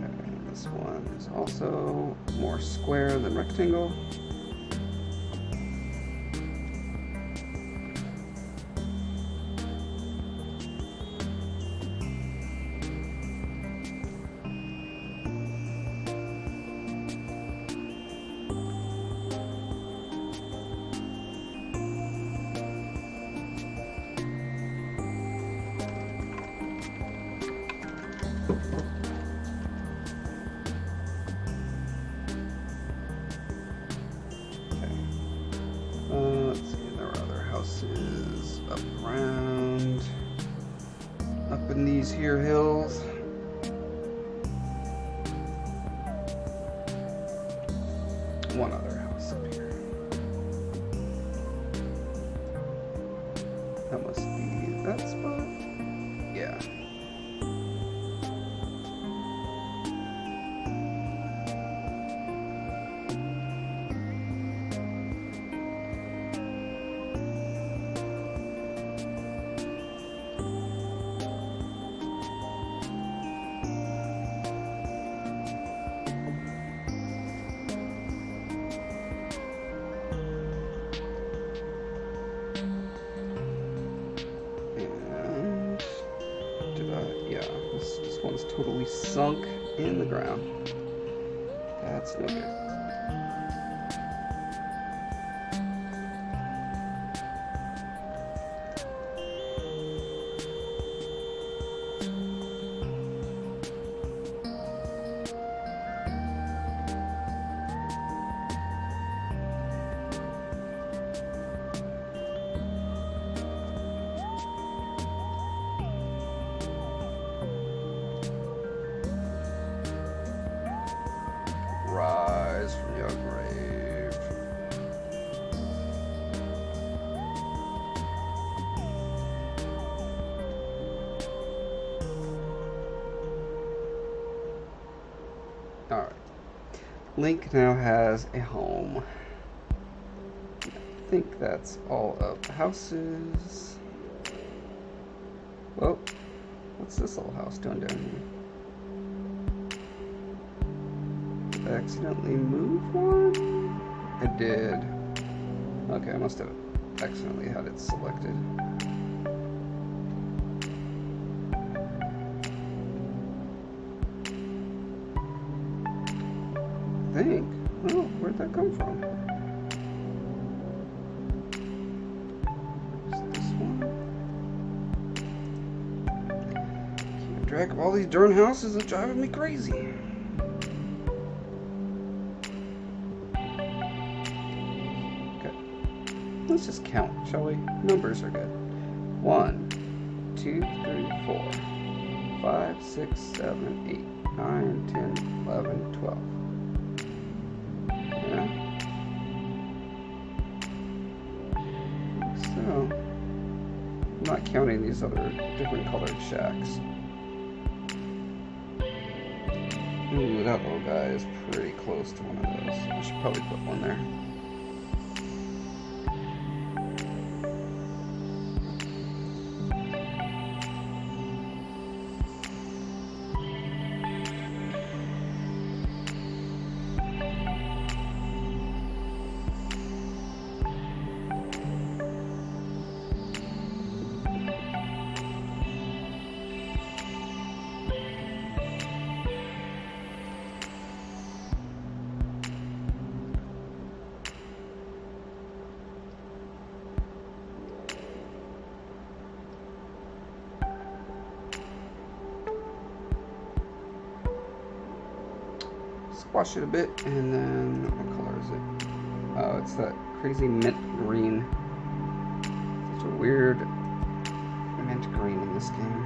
this one is also more square than rectangle. Let's see, there are other houses up around, up in these here hills. One other house up here. That must be that spot. Yeah. totally sunk in the ground. That's no good. Rise from your grave. Alright. Link now has a home. I think that's all of the houses. Well, what's this little house doing down here? Accidentally move one? I did. Okay, I must have accidentally had it selected. I think. Oh, where'd that come from? Where's this one? Keeping track of all these darn houses is driving me crazy. Let's just count, shall we? Numbers are good. 1, 2, 3, 4, 5, 6, 7, 8, 9, 10, 11, 12. Yeah. So, I'm not counting these other different colored shacks. Ooh, that little guy is pretty close to one of those. I should probably put one there. Squash it a bit, and then what color is it? Oh, it's that crazy mint green. Such a weird mint green in this game.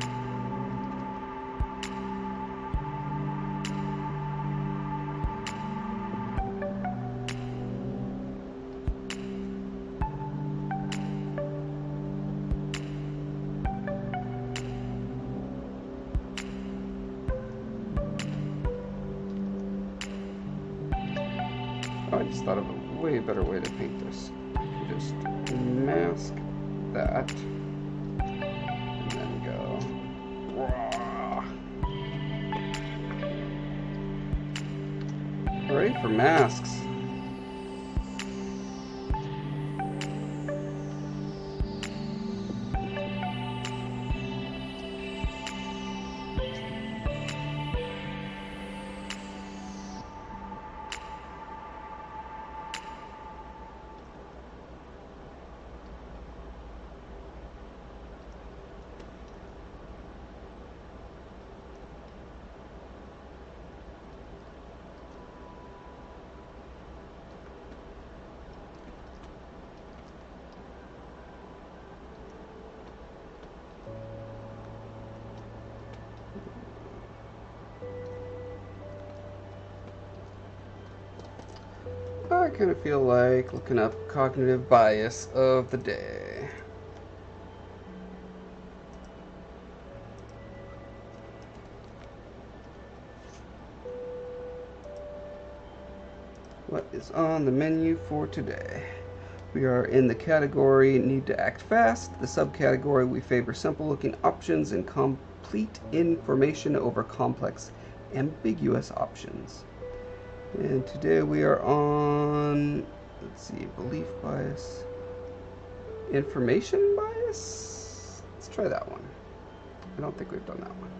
I just thought of a way better way to paint this. You just mask that, and then go. Ready for masks. I kind of feel like looking up cognitive bias of the day. What is on the menu for today? We are in the category Need to Act Fast. The subcategory we favor simple looking options and complete information over complex, ambiguous options. And today we are on, let's see, belief bias, information bias? Let's try that one. I don't think we've done that one.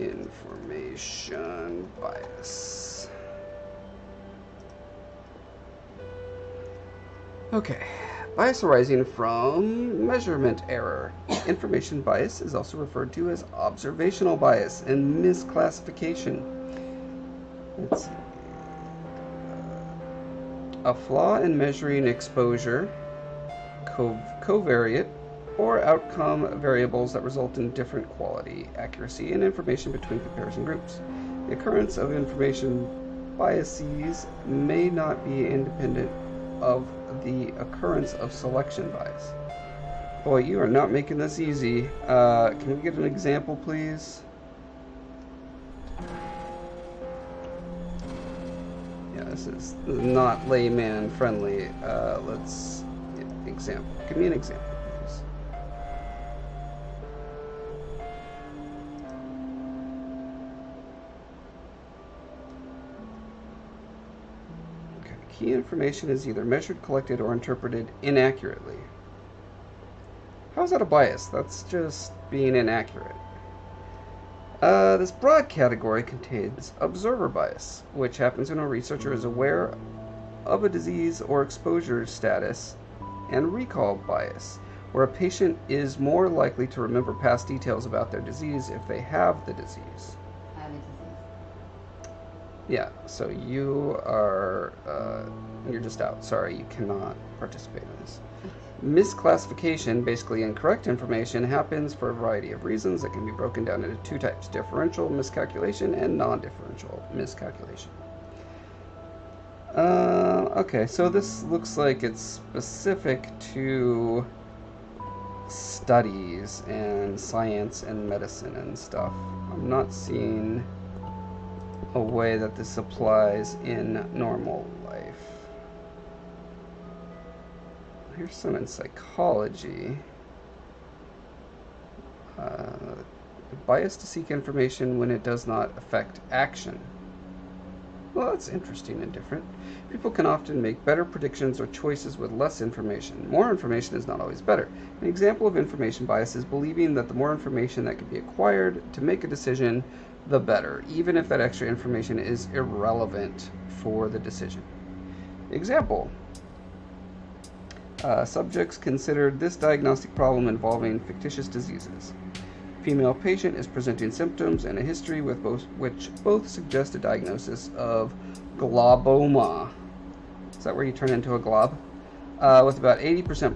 Information bias. Okay. Bias arising from measurement error. Information bias is also referred to as observational bias and misclassification. Let's see. A flaw in measuring exposure, covariate, or outcome variables that result in different quality, accuracy, and information between comparison groups. The occurrence of information biases may not be independent of the occurrence of selection bias. Boy, you are not making this easy. Can we get an example, please? Yeah, this is not layman friendly. Let's get an example. Give me an example, please. Okay, key information is either measured, collected, or interpreted inaccurately. How is that a bias? That's just being inaccurate. This broad category contains observer bias, which happens when a researcher is aware of a disease or exposure status, and recall bias, where a patient is more likely to remember past details about their disease if they have the disease. I have a disease. Yeah, so you are, you're just out. Sorry, you cannot participate in this. Misclassification, basically incorrect information, happens for a variety of reasons that can be broken down into two types: differential miscalculation and non-differential miscalculation. Okay, so this looks like it's specific to studies and science and medicine and stuff. I'm not seeing a way that this applies in normal life. Here's some in psychology. Bias to seek information when it does not affect action. Well, that's interesting and different. People can often make better predictions or choices with less information. More information is not always better. An example of information bias is believing that the more information that can be acquired to make a decision, the better, even if that extra information is irrelevant for the decision. Example. Subjects considered this diagnostic problem involving fictitious diseases. Female patient is presenting symptoms and a history with which both suggest a diagnosis of globoma. Is that where you turn into a glob? With about 80%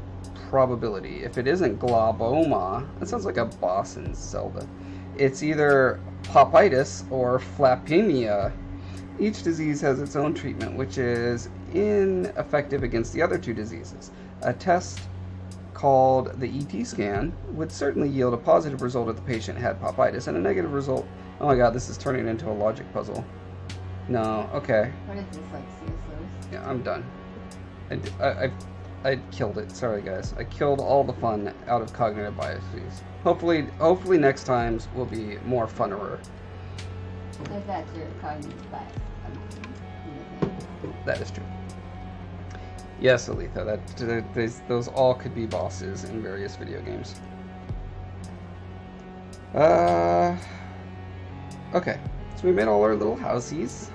probability. If it isn't globoma, that sounds like a boss in Zelda. It's either popitis or flapemia. Each disease has its own treatment, which is ineffective against the other two diseases. A test called the ET scan would certainly yield a positive result if the patient had popitis, and a negative result. Oh my god, this is turning into a logic puzzle. No, okay. What is this, like CSOs? Yeah, I'm done. I killed it. Sorry, guys. I killed all the fun out of cognitive biases. Hopefully next times will be more funnerer. Because that's your cognitive bias. That is true. Yes, Aletha, those all could be bosses in various video games. Okay, so we made all our little housies.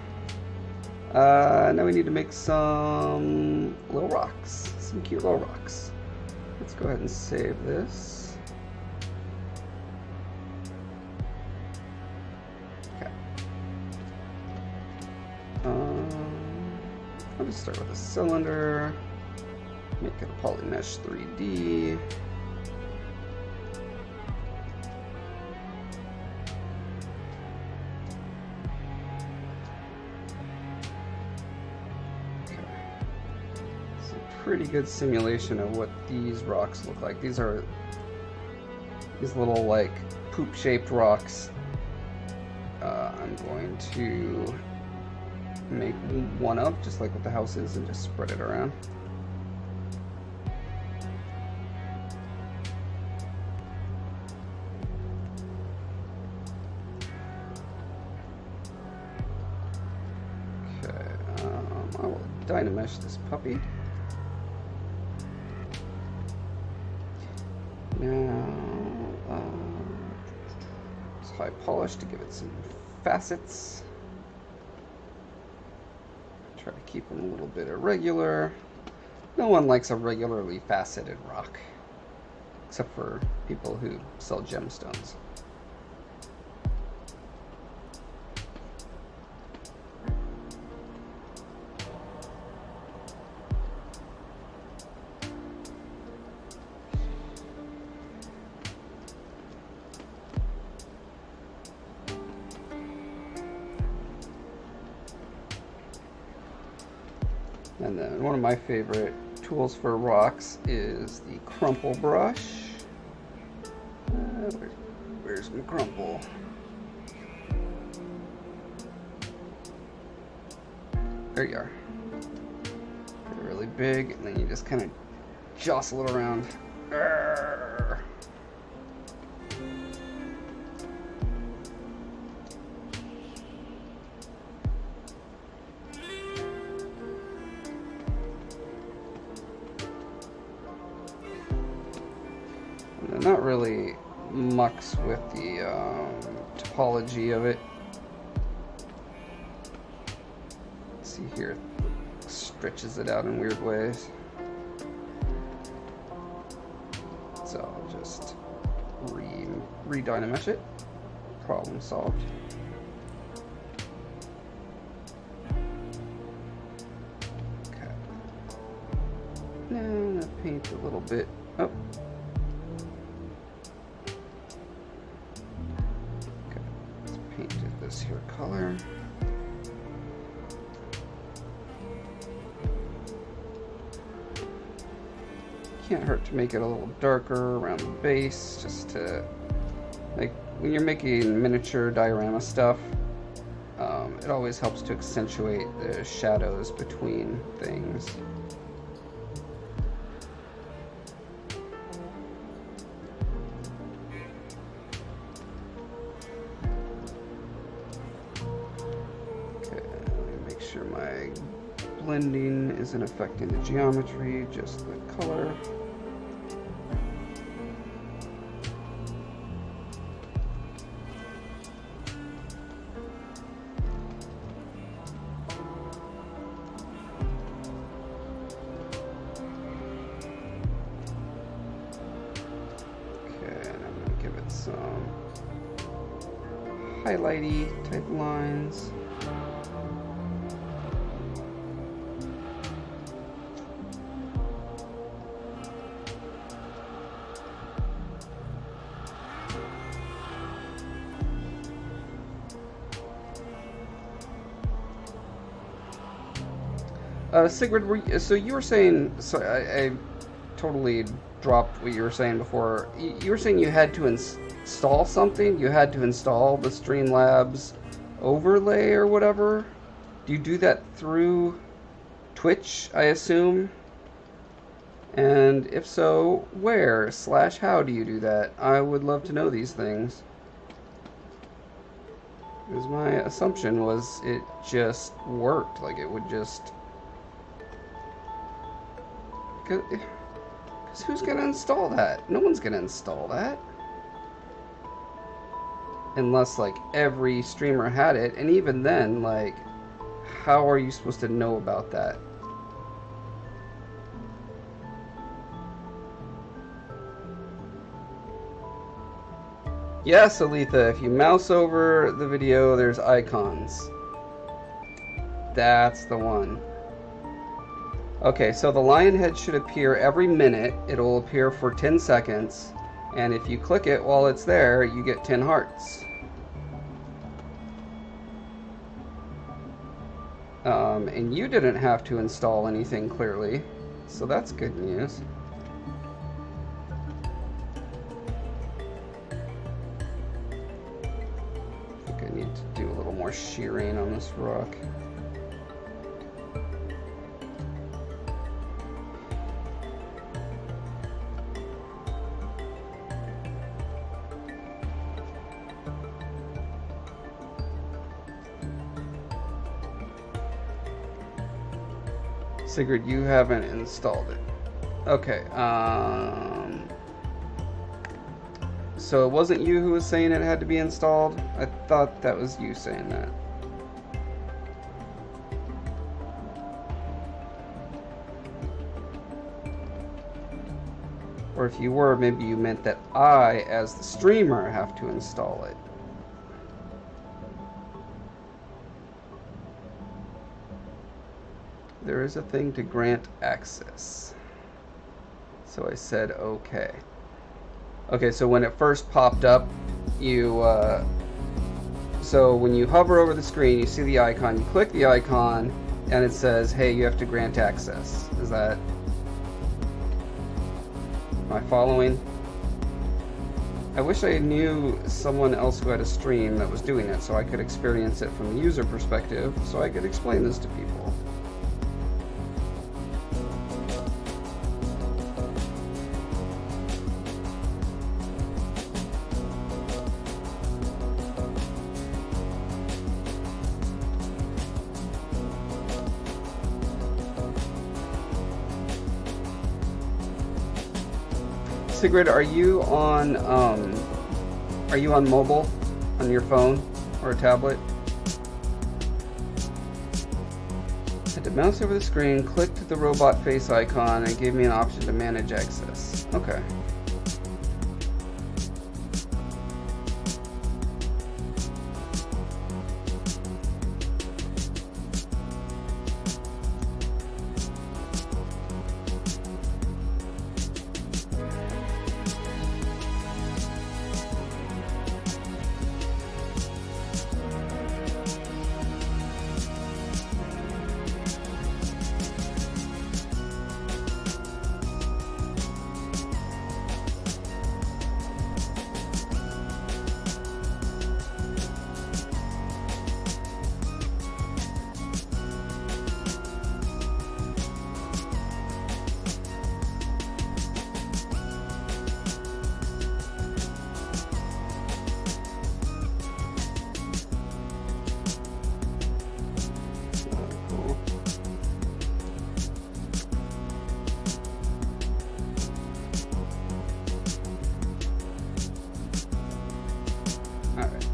Now we need to make some little rocks, some cute little rocks. Let's go ahead and save this. Okay. I'll just start with a cylinder, make it a polymesh 3D. Okay. It's a pretty good simulation of what these rocks look like. These are these little like poop-shaped rocks. I'm going to make one up, just like with the houses, and just spread it around. Okay, I will dynamesh this puppy. Now, let's high polish to give it some facets. Try to keep them a little bit irregular. No one likes a regularly faceted rock, except for people who sell gemstones. And then one of my favorite tools for rocks is the crumple brush. Where's my crumple? There you are. They're really big, and then you just kind of jostle it around. Arrgh. Not really mucks with the topology of it. See here, stretches it out in weird ways. So I'll just re-dynamesh it. Problem solved. Okay. Now I'm gonna paint a little bit. Oh. This here color. Can't hurt to make it a little darker around the base, just to, like, when you're making miniature diorama stuff, it always helps to accentuate the shadows between things. Blending isn't affecting the geometry, just the color. Okay, and I'm going to give it some highlighty type lines. Sigrid, so you were saying, so I totally dropped what you were saying before. You were saying you had to install something? You had to install the Streamlabs overlay or whatever? Do you do that through Twitch, I assume? And if so, where / how do you do that? I would love to know these things. Because my assumption was it just worked, like it would just... Because who's going to install that? No one's going to install that. Unless, like, every streamer had it. And even then, like, how are you supposed to know about that? Yes, Aletha, if you mouse over the video, there's icons. That's the one. Okay, so the lion head should appear every minute. It'll appear for 10 seconds. And if you click it while it's there, you get 10 hearts. And you didn't have to install anything, clearly. So that's good news. I think I need to do a little more shearing on this rock. Sigrid, you haven't installed it. Okay, So it wasn't you who was saying it had to be installed? I thought that was you saying that. Or if you were, maybe you meant that I, as the streamer, have to install it. There is a thing to grant access. So I said okay. Okay, so when it first popped up, so when you hover over the screen, you see the icon, you click the icon, and it says, hey, you have to grant access. Is that... Am I following? I wish I knew someone else who had a stream that was doing it so I could experience it from the user perspective so I could explain this to people. Sigrid, are you on mobile, on your phone or a tablet? I had to mouse over the screen, clicked the robot face icon, and it gave me an option to manage access. Okay.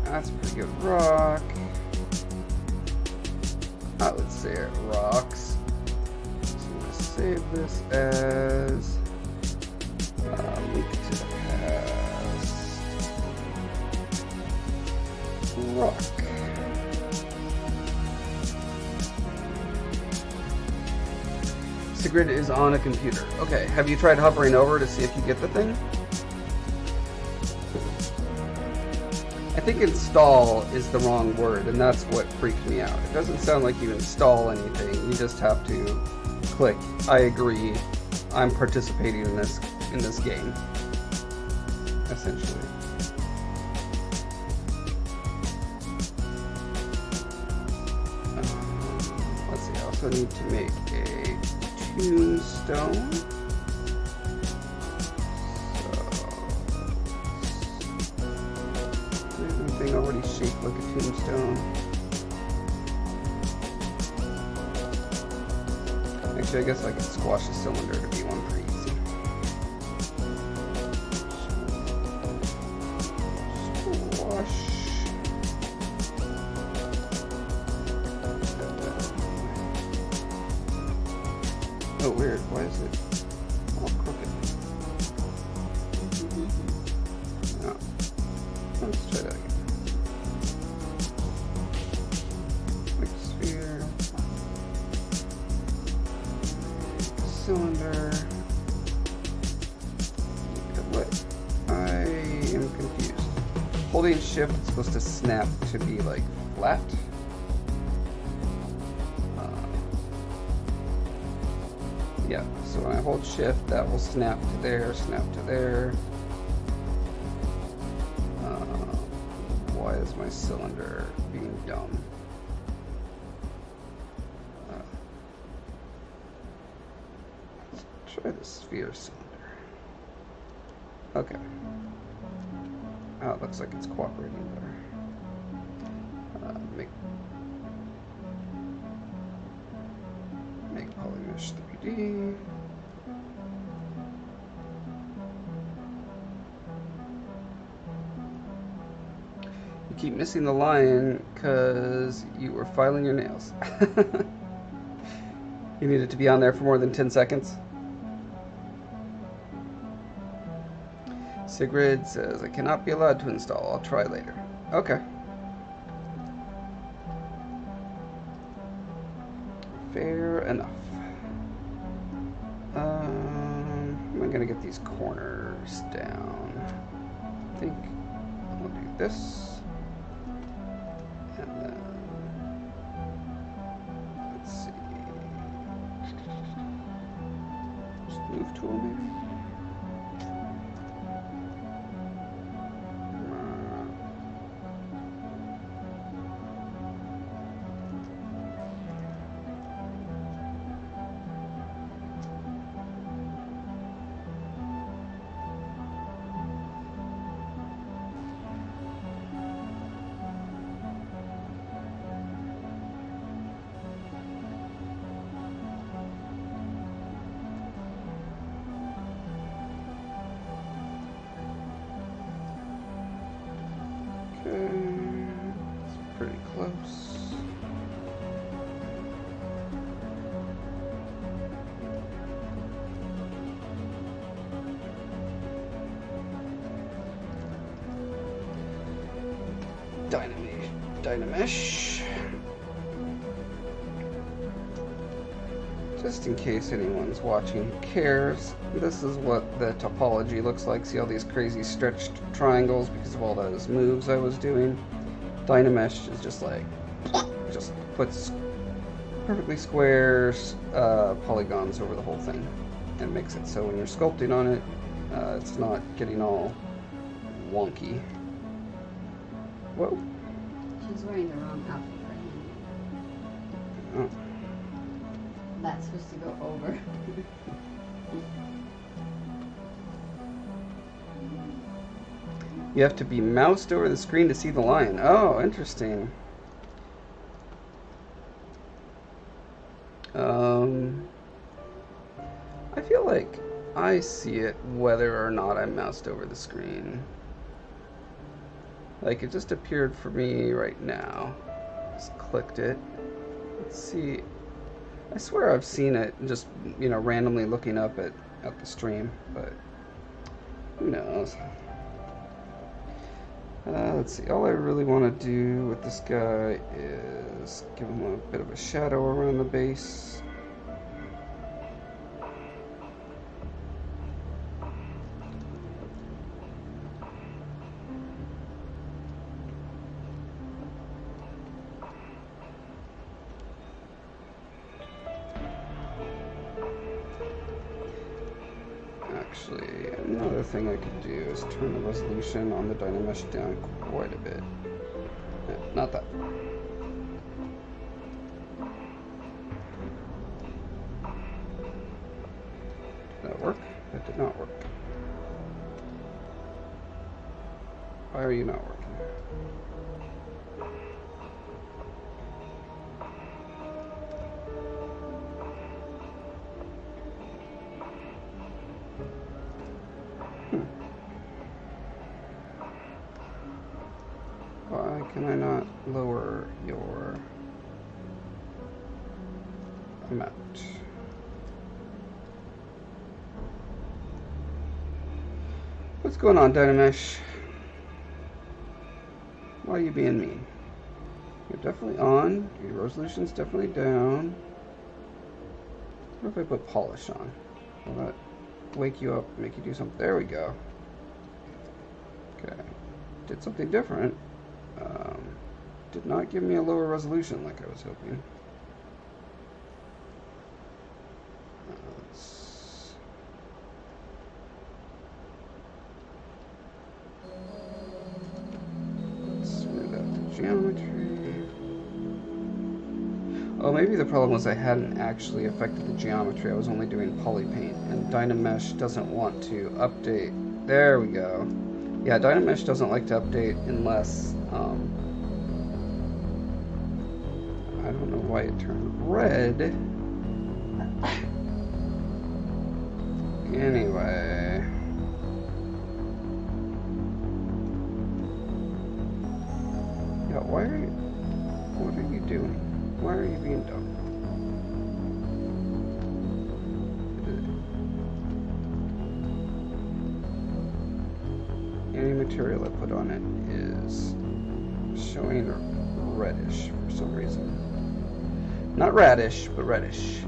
That's a pretty good rock. I would say it rocks. So I'm going to save this as link to the past. Rock. Sigrid is on a computer. Okay, have you tried hovering over to see if you get the thing? I think install is the wrong word, and that's what freaked me out. It doesn't sound like you install anything. You just have to click, I agree, I'm participating in this game, essentially. Let's see, I also need to make a tombstone. Already shaped like a tombstone. Actually, I guess I could squash a cylinder to be one for easy. Squash. Oh, weird. Why is it all crooked? Oh. Let's try that again. Cylinder. What? I am confused. Holding shift is supposed to snap to be like flat. Yeah, so when I hold shift, that will snap to there, snap to there. Why is my cylinder being dumb? Try the sphere cylinder. Okay. Oh, it looks like it's cooperating better. Make polymesh 3D. You keep missing the lion because you were filing your nails. You need it to be on there for more than 10 seconds. Sigrid says, I cannot be allowed to install. I'll try later. Okay. Fair enough. I'm going to get these corners down. I think I'll do this. And then, let's see. Just move tool maybe? It's pretty close. Dynamesh. Just in case anyone's watching who cares, this is what the topology looks like. See all these crazy stretched triangles because of all those moves I was doing? Dynamesh is just like, just puts perfectly square polygons over the whole thing and makes it so when you're sculpting on it, it's not getting all wonky. Whoa. She's wearing the wrong outfit for him. Oh. That's supposed to go over. You have to be moused over the screen to see the lion. Oh, interesting. I feel like I see it whether or not I'm moused over the screen. Like, it just appeared for me right now. Just clicked it. Let's see. I swear I've seen it just, randomly looking up at the stream, but who knows? Let's see. All I really want to do with this guy is give him a bit of a shadow around the base. Actually, another thing I could do is turn the resolution on the Dynamesh down quite a bit. Not that. Did that work? That did not work. Why are you not working? Why can I not lower your amount? What's going on, Dynamesh? Why are you being mean? You're definitely on. Your resolution's definitely down. What if I put polish on? Will that wake you up, make you do something? There we go. Okay. Did something different. Did not give me a lower resolution like I was hoping. Let's smooth out the geometry. Oh, maybe the problem was I hadn't actually affected the geometry. I was only doing poly paint, and Dynamesh doesn't want to update. There we go. Yeah, Dynamesh doesn't like to update unless I don't know why it turned red. Anyway. doing? Why are you being dumb? Any material I put on it is showing reddish for some reason. Not radish, but reddish.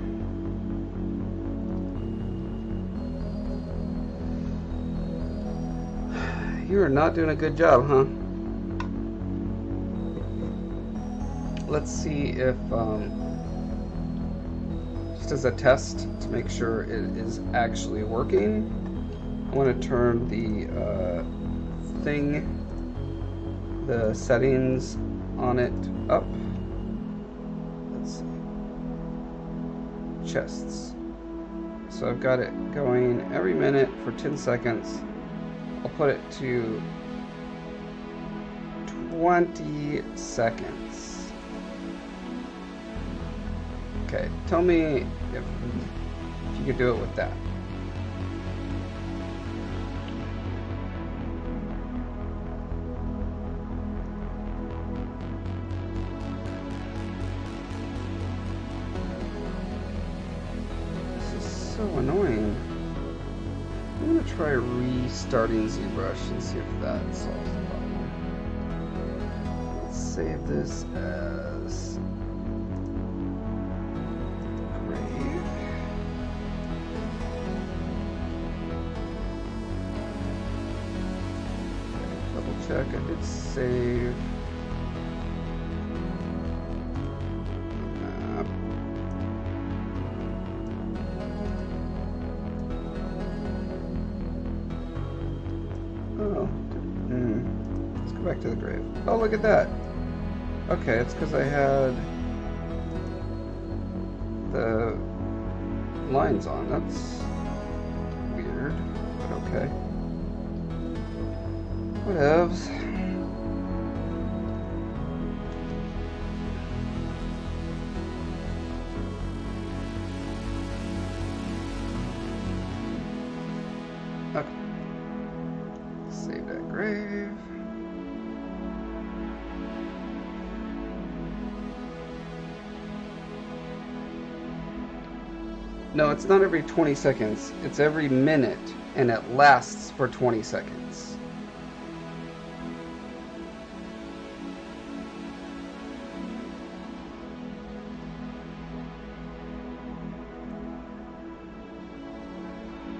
You are not doing a good job, huh? Let's see if, just as a test to make sure it is actually working, I want to turn the the settings on it up. Let's see. Chests. So I've got it going every minute for 10 seconds. I'll put it to 20 seconds. Okay, tell me if you could do it with that. This is so annoying. I'm going to try restarting Zbrush and see if that solves the problem. Let's save this as grave. Double check, I did save. Back to the grave. Oh, look at that. Okay, it's because I had the lines on. That's weird, but okay. Whatevs. Okay. Save that grave. No, it's not every 20 seconds. It's every minute, and it lasts for 20 seconds.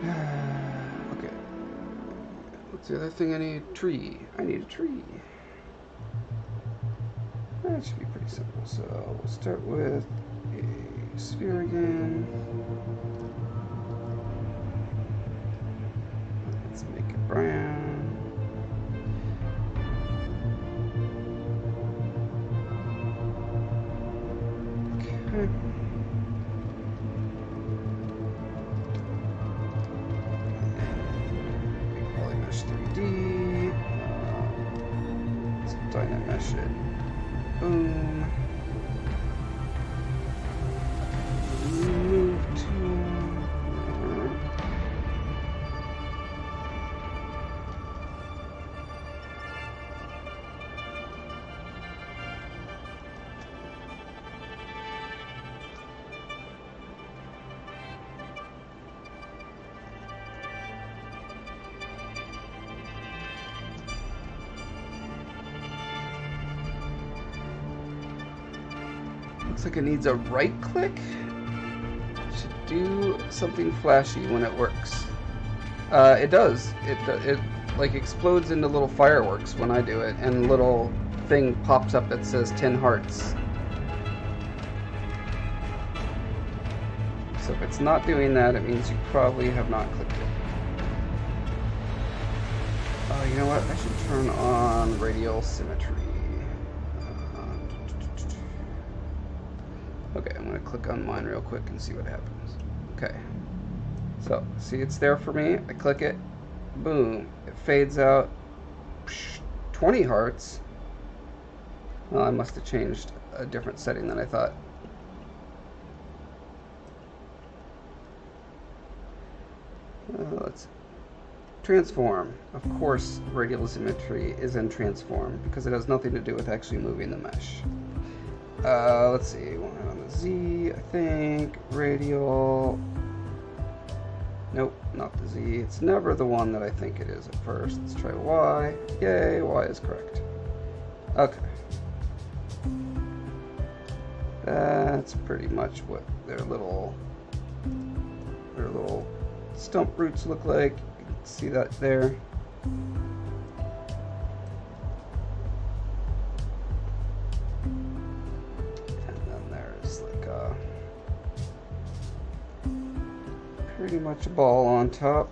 Okay. What's the other thing I need? Tree. I need a tree. That should be pretty simple. So we'll start with a sphere again. Let's make it brown. Okay. Polymesh 3D. Let's dynamesh it. Boom. Move to. Looks like it needs a right click. Should do something flashy when it works. It does. It like explodes into little fireworks when I do it, and a little thing pops up that says 10 hearts. So if it's not doing that, it means you probably have not clicked it. Oh, you know what? I should turn on radial symmetry. Okay, I'm going to click on mine real quick and see what happens. Okay. So, see it's there for me. I click it. Boom. It fades out. 20 hearts. Well, I must have changed a different setting than I thought. Let's transform. Of course, radial symmetry is in transform because it has nothing to do with actually moving the mesh. Let's see, one on the Z, I think. Radial. Nope, not the Z. It's never the one that I think it is at first. Let's try Y. Yay, Y is correct. Okay. That's pretty much what their little stump roots look like. You can see that there. And then there's like a pretty much a ball on top.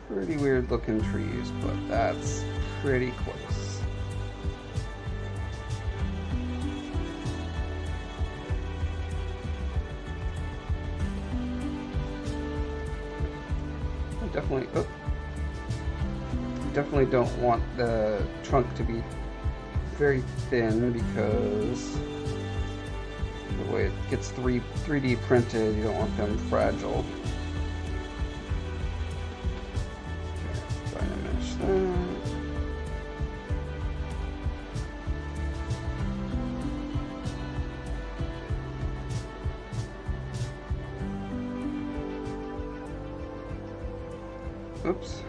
Pretty weird looking trees, but that's pretty close. Definitely don't want the trunk to be very thin because the way it gets 3D printed, you don't want them fragile. Oops.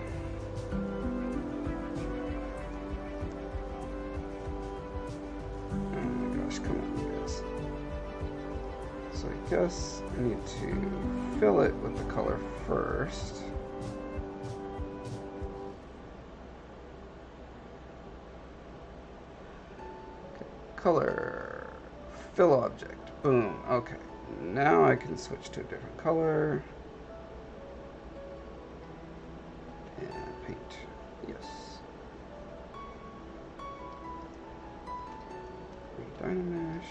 Oh my gosh, come on, you guys. So I guess I need to fill it with the color first. Okay, color, fill object, boom, okay. Now I can switch to a different color. And paint, yes. Dynamesh.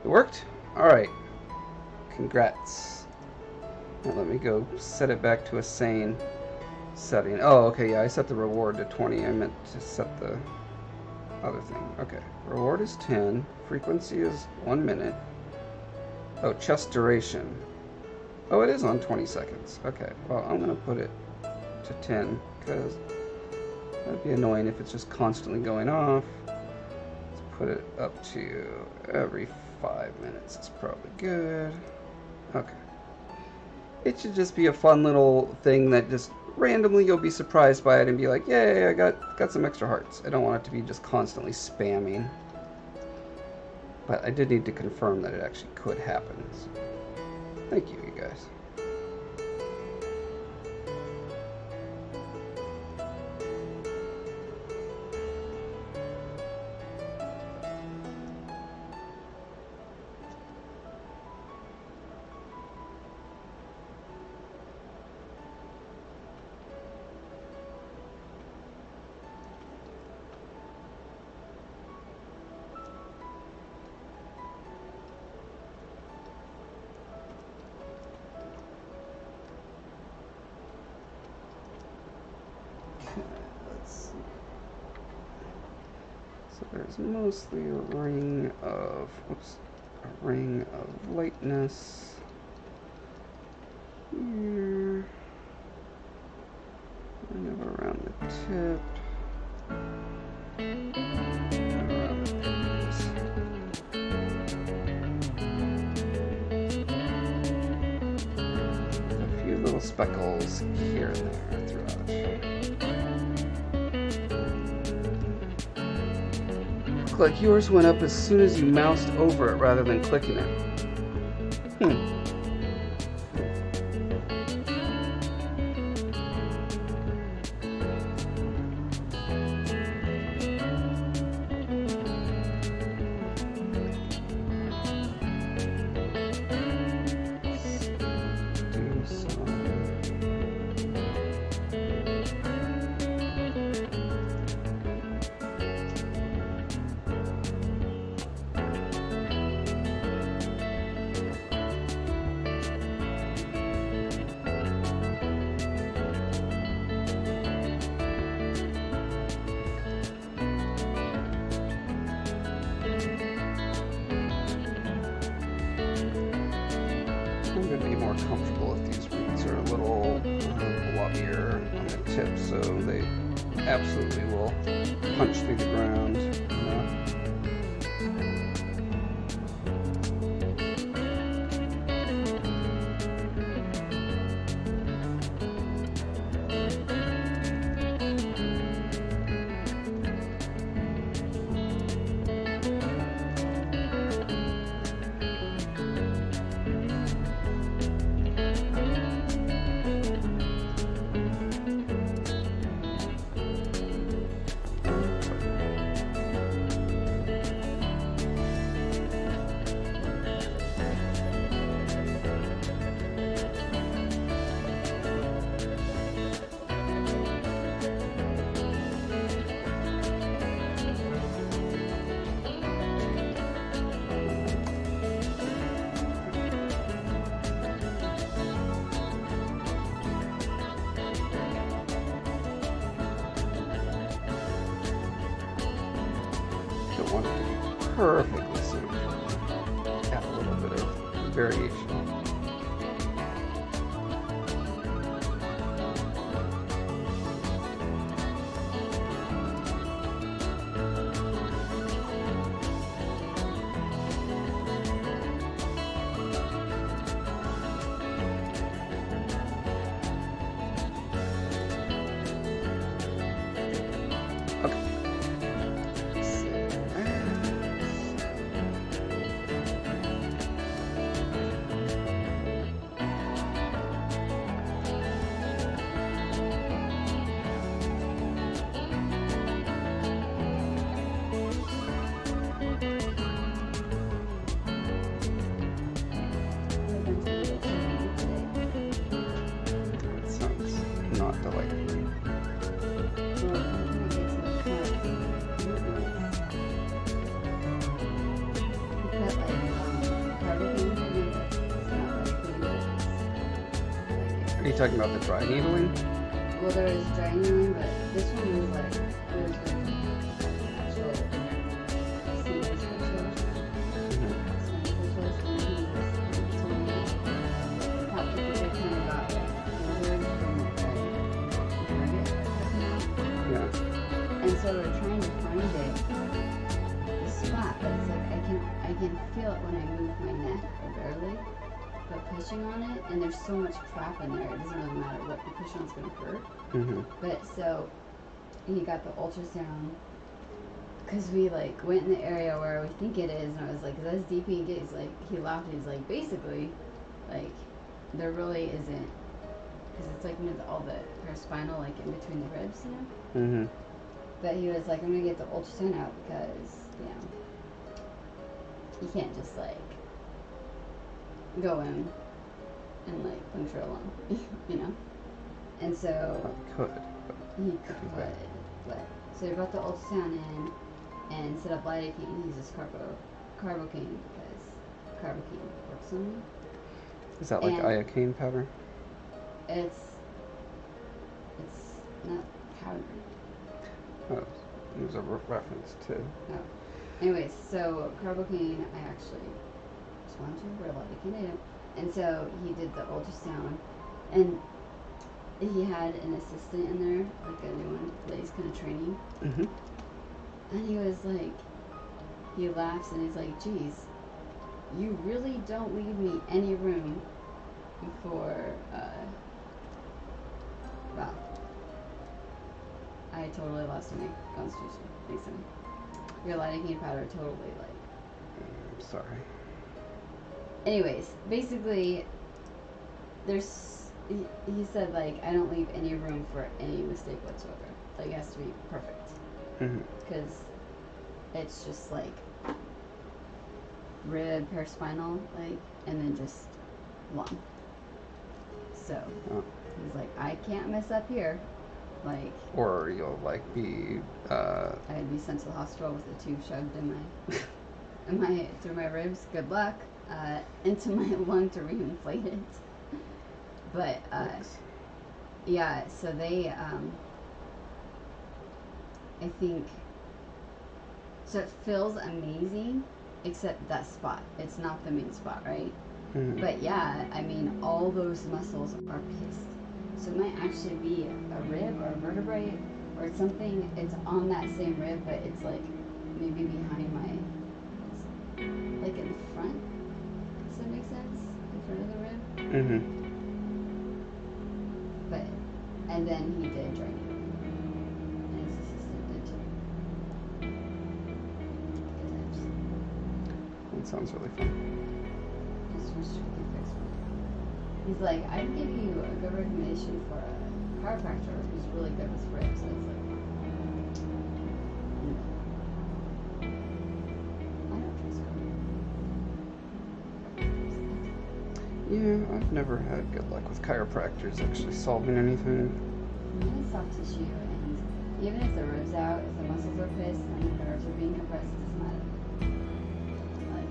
It worked? Alright. Congrats. Now let me go set it back to a sane setting. Oh, okay, yeah, I set the reward to 20. I meant to set the other thing. Okay, reward is 10. Frequency is 1 minute. Oh, chest duration. Oh, it is on 20 seconds. Okay, well, I'm gonna put it to 10 because that'd be annoying if it's just constantly going off. Let's put it up to every 5 minutes. It's probably good. Okay. It should just be a fun little thing that just randomly you'll be surprised by it and be like, yay, I got some extra hearts. I don't want it to be just constantly spamming. But I did need to confirm that it actually could happen. So, thank you, you guys. So there's mostly a ring of lightness here, kind of around the tip, and around the edges. A few little speckles here and there throughout. Like yours went up as soon as you moused over it rather than clicking it. could be more comfortable if these roots are a little blobbier on the tip, so they absolutely will punch through the ground. Don't want it to be perfectly symmetrical. Add a little bit of variation. Not delightful. Are you talking about the dry needling? Well, there was dry needling, but this one was like, it was with actual seamless switches. And so we're trying to find the spot, but it's like I can feel it when I move my neck or barely, but pushing on it, and there's so much crap in there, it doesn't really matter what you push on, it's gonna hurt. But so he got the ultrasound because we like went in the area where we think it is, and I was like, "Is that deep?" He's like, he laughed. He's like, basically, like there really isn't, because it's like with all the paraspinal, like in between the ribs, you know. But he was like, I'm gonna get the ultrasound out because, you know, you can't just like go in and like puncture a lung, you know. And so he could, but so he brought the ultrasound in and set up lidocaine. He uses carbocaine because carbocaine works on me. Is that like iocane powder? It's not powder. Oh, it was a reference to. Oh. Anyways, so carbocaine, I actually just wanted to wear lidocaine, and so he did the ultrasound, and he had an assistant in there, like a new one that he's kind of training. And he was like, he laughs and he's like, "Geez, you really don't leave me any room for, wow. I totally lost my concentration. Thanks, honey. Your lidocaine powder totally like." I'm sorry. Anyways, basically, he said like, I don't leave any room for any mistake whatsoever. Like, it has to be perfect. Because it's just like rib, paraspinal, like, and then just lung. So he's like, I can't mess up here. Like, or you'll like be I'd be sent to the hospital with a tube shoved in my through my ribs. Good luck. Into my lung to reinflate it. But yeah, so they I think so. It feels amazing, except that spot. It's not the main spot, right? But yeah, I mean, all those muscles are pissed. So it might actually be a rib or a vertebrae or something. It's on that same rib, but it's like maybe behind like in the front. Does that make sense? In front of the rib? But, and then he did drain it. And his assistant did too. That sounds really fun. He's like, I can give you a good recommendation for a chiropractor who's really good with ribs. And it's like, I don't trust chiropractors. Yeah, I've never had good luck with chiropractors actually solving anything. It's soft tissue, and even if the ribs out, if the muscles are pissed and the nerves are being compressed, it doesn't matter. Like,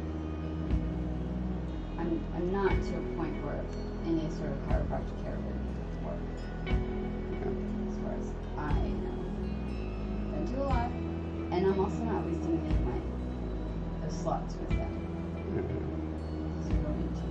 I'm not to a point where any sort of chiropractic care would work. As far as I know. I do a lot, and I'm also not wasting any of my slots with that. So go into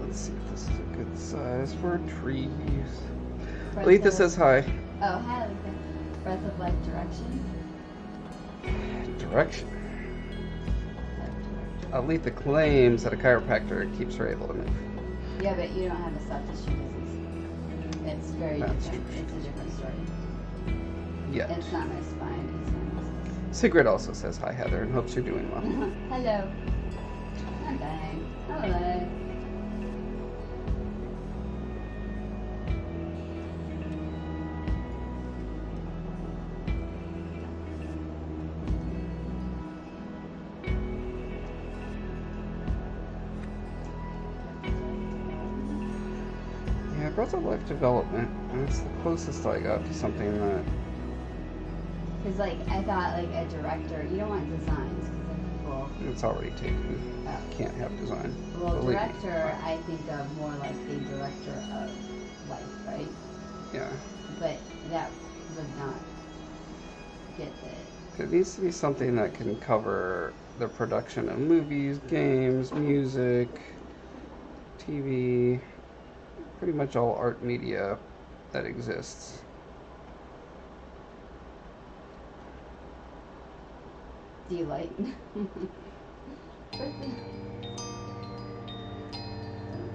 Let's see if this is a good size for trees. Letha says hi. Oh, hi, Letha. Breath of Life direction. Direction. Letha claims that a chiropractor keeps her able to move. Yeah, but you don't have a soft tissue disease. It's very That's different. true. It's a different story. Yeah. It's not my spine, it's my muscles. Sigrid also says hi, Heather, and hopes you're doing well. Hello. I'm fine. Hello. Yeah, Breath of Life development. That's the closest I got to something that. Because, like, I thought, like, a director, you don't want designs, because then people. It's already taken. Can't have design. Well, Believe me. director, I think of more like the director of life, right? Yeah. But that would not get the. It needs to be something that can cover the production of movies, games, music, TV, pretty much all art media that exists. Delight. Don't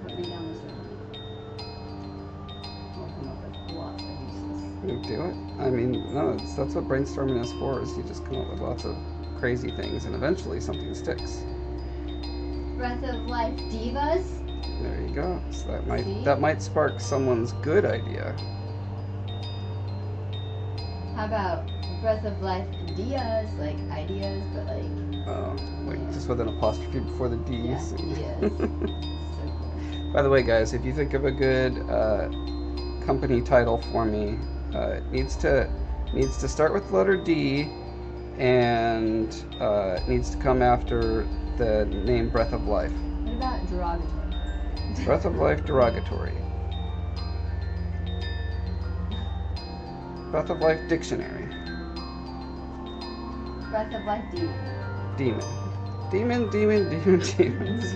put me down this road. I'll come up with lots of uses. You do it? I mean, no, that's what brainstorming is for, is you just come up with lots of crazy things and eventually something sticks. Breath of Life divas? There you go. So See? that might spark someone's good idea. How about Breath of Life Diaz, like ideas, but like. Like just with an apostrophe before the D's. Yeah, Diaz. So cool. By the way, guys, if you think of a good company title for me, it needs to start with the letter D, and it needs to come after the name Breath of Life. What about derogatory? Breath of Life derogatory. Breath of Life dictionary. Breath of Life demon. Demon. Demon, demon, demon, demons.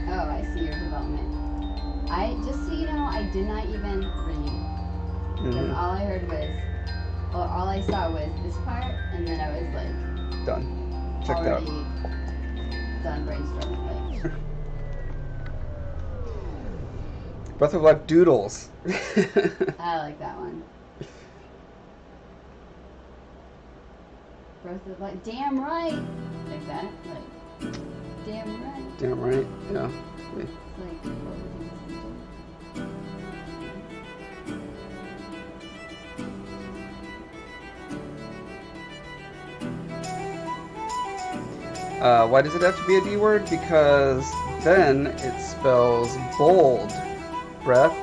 Oh, I see your development. Just so you know, I did not even read. Because all I heard was, or all I saw was this part, and then I was like, Done. Checked out. already done brainstorming. Like, Breath of Life doodles. I like that one. Breath of Life, damn right, like that, like, damn right. Damn right. Yeah. It's like, what would you Why does it have to be a D word? Because then it spells bold. Breath,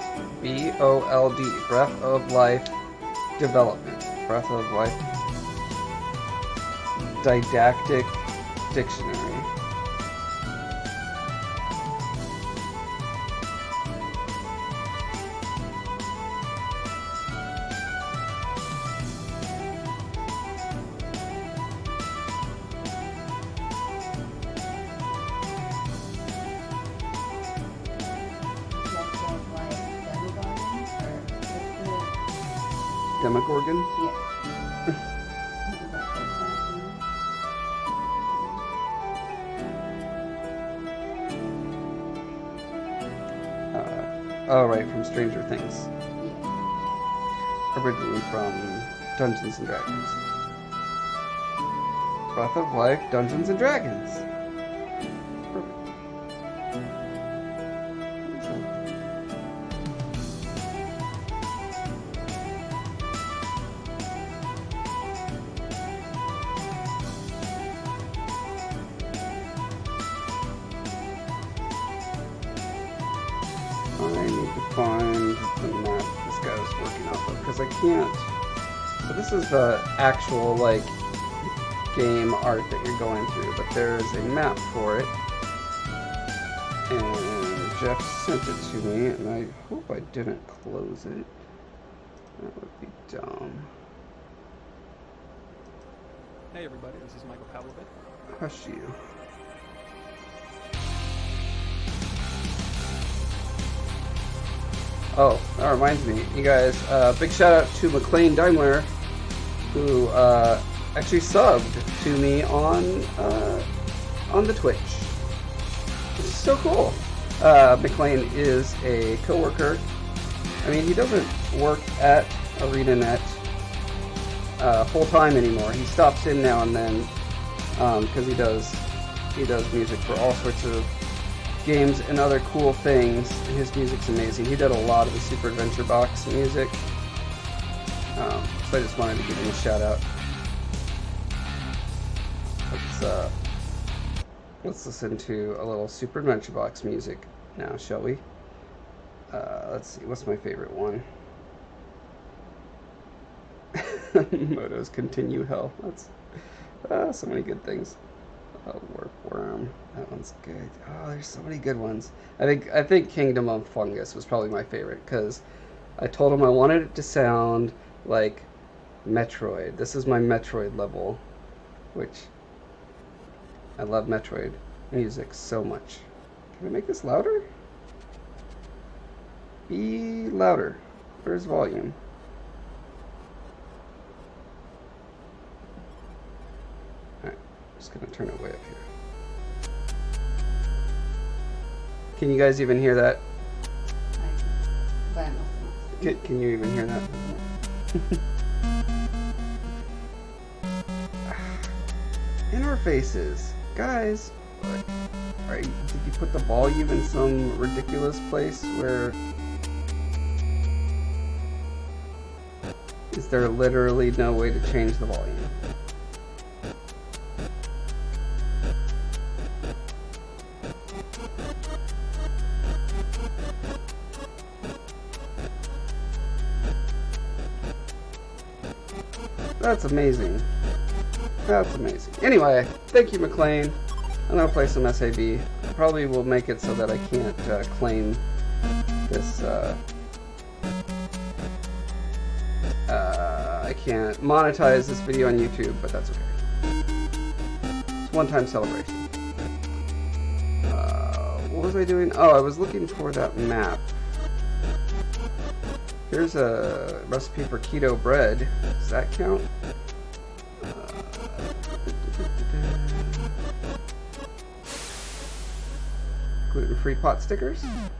B-O-L-D. Breath of life development. Breath of life didactic dictionary. Demogorgon? Yes. Oh, right, from Stranger Things. Yeah. Originally from Dungeons and Dragons. Breath of Life, Dungeons and Dragons. Perfect. I need to find the map this guy was working off of, because I can't. So this is the actual, like, game art that you're going through, but there is a map for it. And Jeff sent it to me, and I hope I didn't close it. That would be dumb. Hey everybody, this is Michael Pavlovich. Hush you. Oh, that reminds me, you guys, big shout out to McLean Daimler, who actually subbed to me on the Twitch. This is so cool. McLean is a coworker. I mean, he doesn't work at ArenaNet full time anymore. He stops in now and then because he does music for all sorts of games and other cool things. His music's amazing. He did a lot of the Super Adventure Box music. So I just wanted to give him a shout out. Let's listen to a little Super Adventure Box music now, shall we? Let's see, what's my favorite one? Moto's Continue Hell. That's so many good things. Warp Worm. That one's good. Oh, there's so many good ones. I think Kingdom of Fungus was probably my favorite because I told him I wanted it to sound like Metroid. This is my Metroid level, which I love Metroid music so much. Can I make this louder? Be louder. Where's volume? Alright, I'm just gonna turn it way up here. Can you guys even hear that? Can you even hear that? Interfaces. Guys, did you put the volume in some ridiculous place where... Is there literally no way to change the volume? That's amazing. That's amazing. Anyway, thank you, McLean. I'm gonna play some SAB. Probably will make it so that I can't claim this. I can't monetize this video on YouTube, but that's okay. It's a one-time celebration. What was I doing? Oh, I was looking for that map. Here's a recipe for keto bread. Does that count? Gluten-free pot stickers? That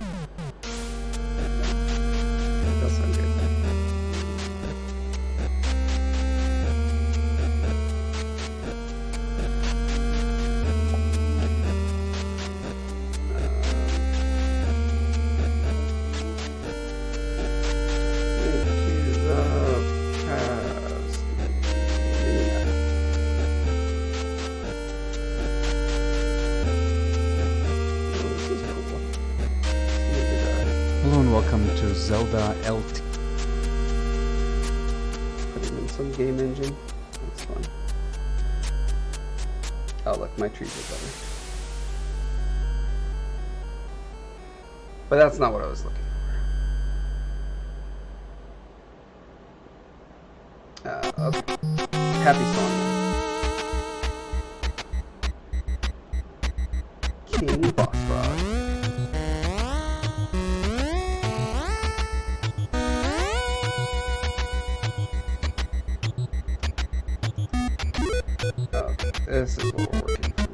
does sound good. welcome to Zelda LT. Put it in some game engine. That's fun. Oh look, my trees are better. But that's not what I was looking for. Okay. Happy song. King Boss Frog. Okay, this is what we're working for.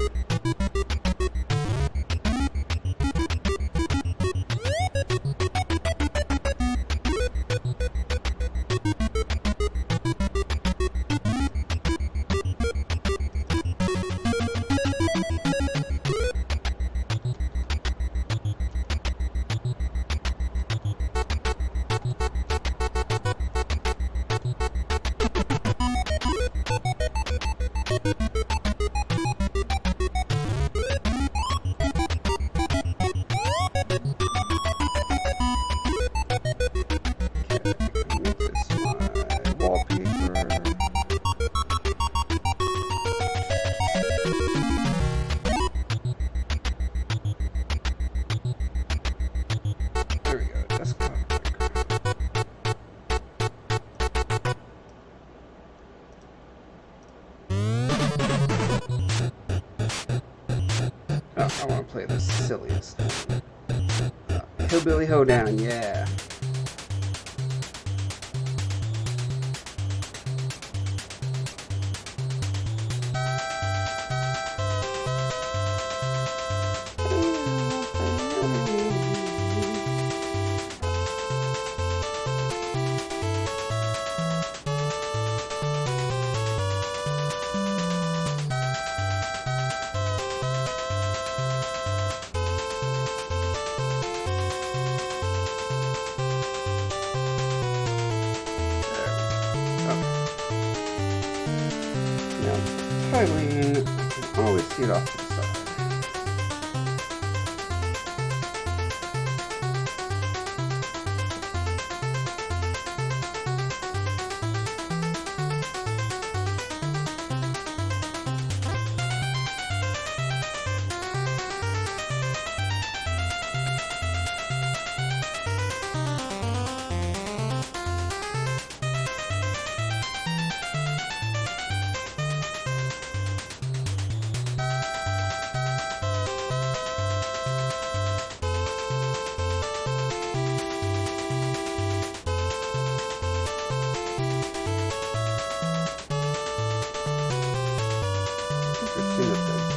I want to play the silliest one. Hillbilly Hoedown, yeah. Tiling, I can always see it off to the side.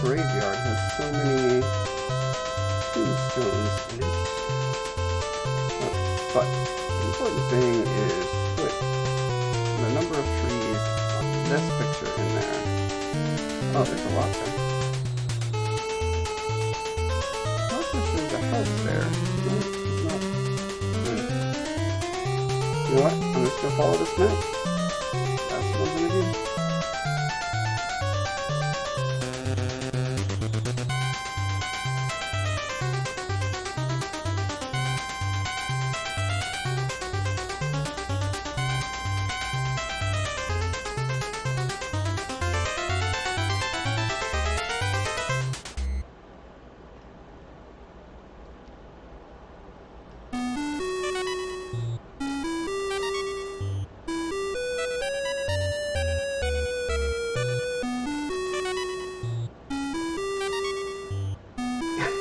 Graveyard has so many tombstones in it. But the important thing is put the number of trees on this picture in there. Oh, there's a lot there. Also seems a house there. No, it's not. You know what? I'm just gonna follow this map. That's what I'm gonna do.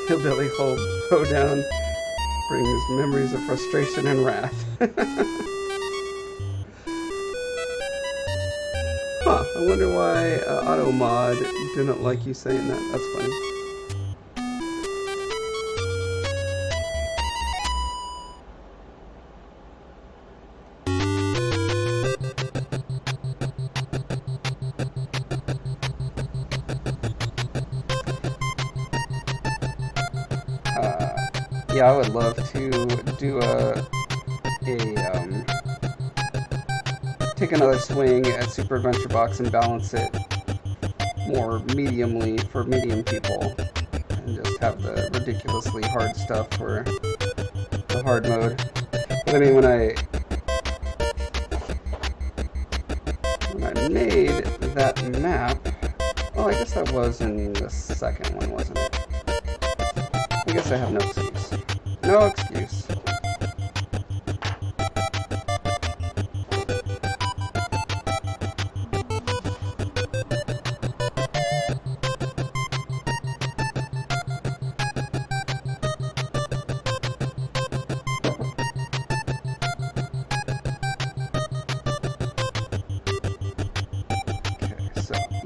Hillbilly Hoedown brings memories of frustration and wrath. Huh, I wonder why AutoMod didn't like you saying that. That's funny. Yeah, I would love to do take another swing at Super Adventure Box and balance it more mediumly for medium people, and just have the ridiculously hard stuff for the hard mode. But I mean, when I made that map, oh, I guess that was in the second one, wasn't it? I guess I have no excuse. No excuse.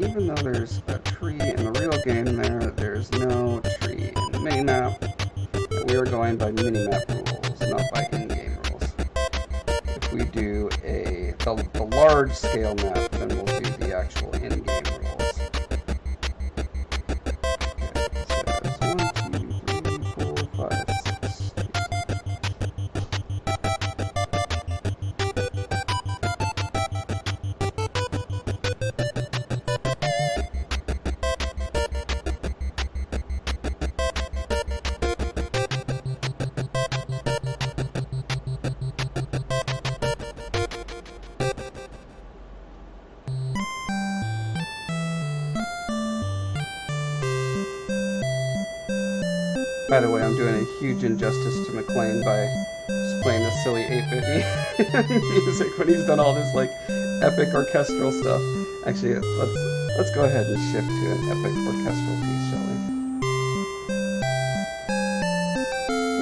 Even though there's a tree in the real game there, there's no tree in the minimap. We are going by minimap rules, not by in-game rules. If we do the large scale map, then we'll do the actual in-game rules. By the way, I'm doing a huge injustice to McLean by just playing this silly 8-bit music when he's done all this like epic orchestral stuff. Actually, let's go ahead and shift to an epic orchestral piece, shall we?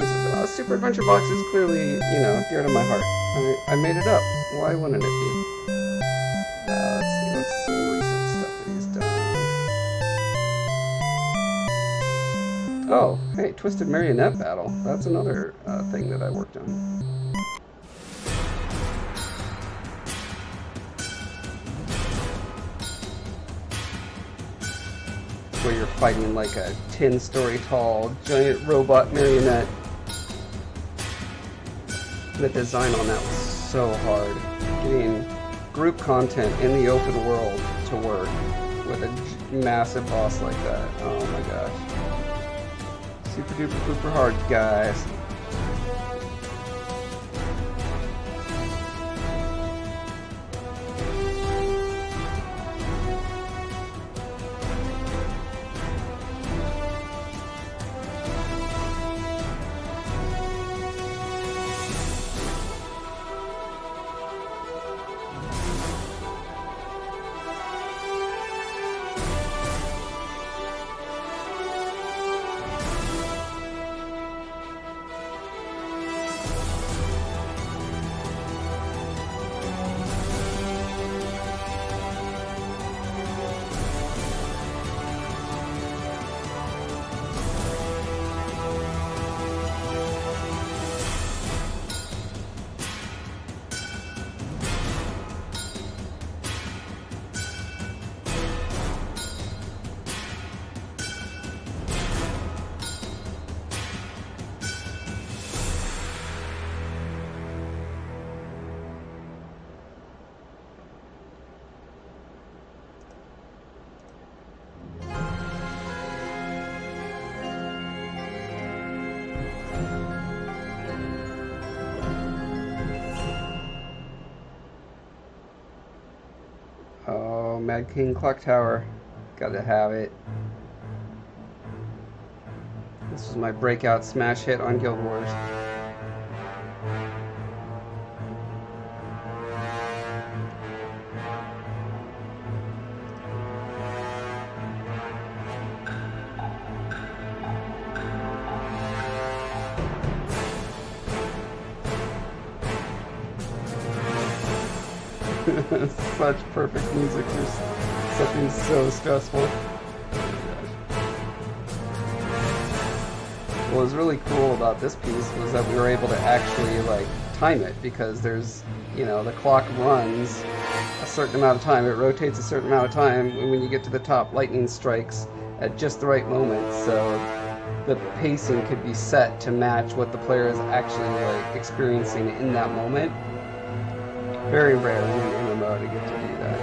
This is Super Adventure Box is clearly, you know, dear to my heart. I made it up. Why wouldn't it be? Let's see what's some recent stuff that he's done. Oh, hey, Twisted Marionette Battle. That's another thing that I worked on. Where you're fighting like a 10-story tall giant robot marionette. The design on that was so hard. Getting group content in the open world to work with a massive boss like that. Oh my gosh. Super duper duper hard, guys. Oh, Mad King Clock Tower. Gotta have it. This was my breakout smash hit on Guild Wars. Such perfect music for something so stressful. What was really cool about this piece was that we were able to actually like time it, because there's, you know, the clock runs a certain amount of time, it rotates a certain amount of time, and when you get to the top, lightning strikes at just the right moment, so the pacing could be set to match what the player is actually like experiencing in that moment. Very rare in an MMO to get to do that.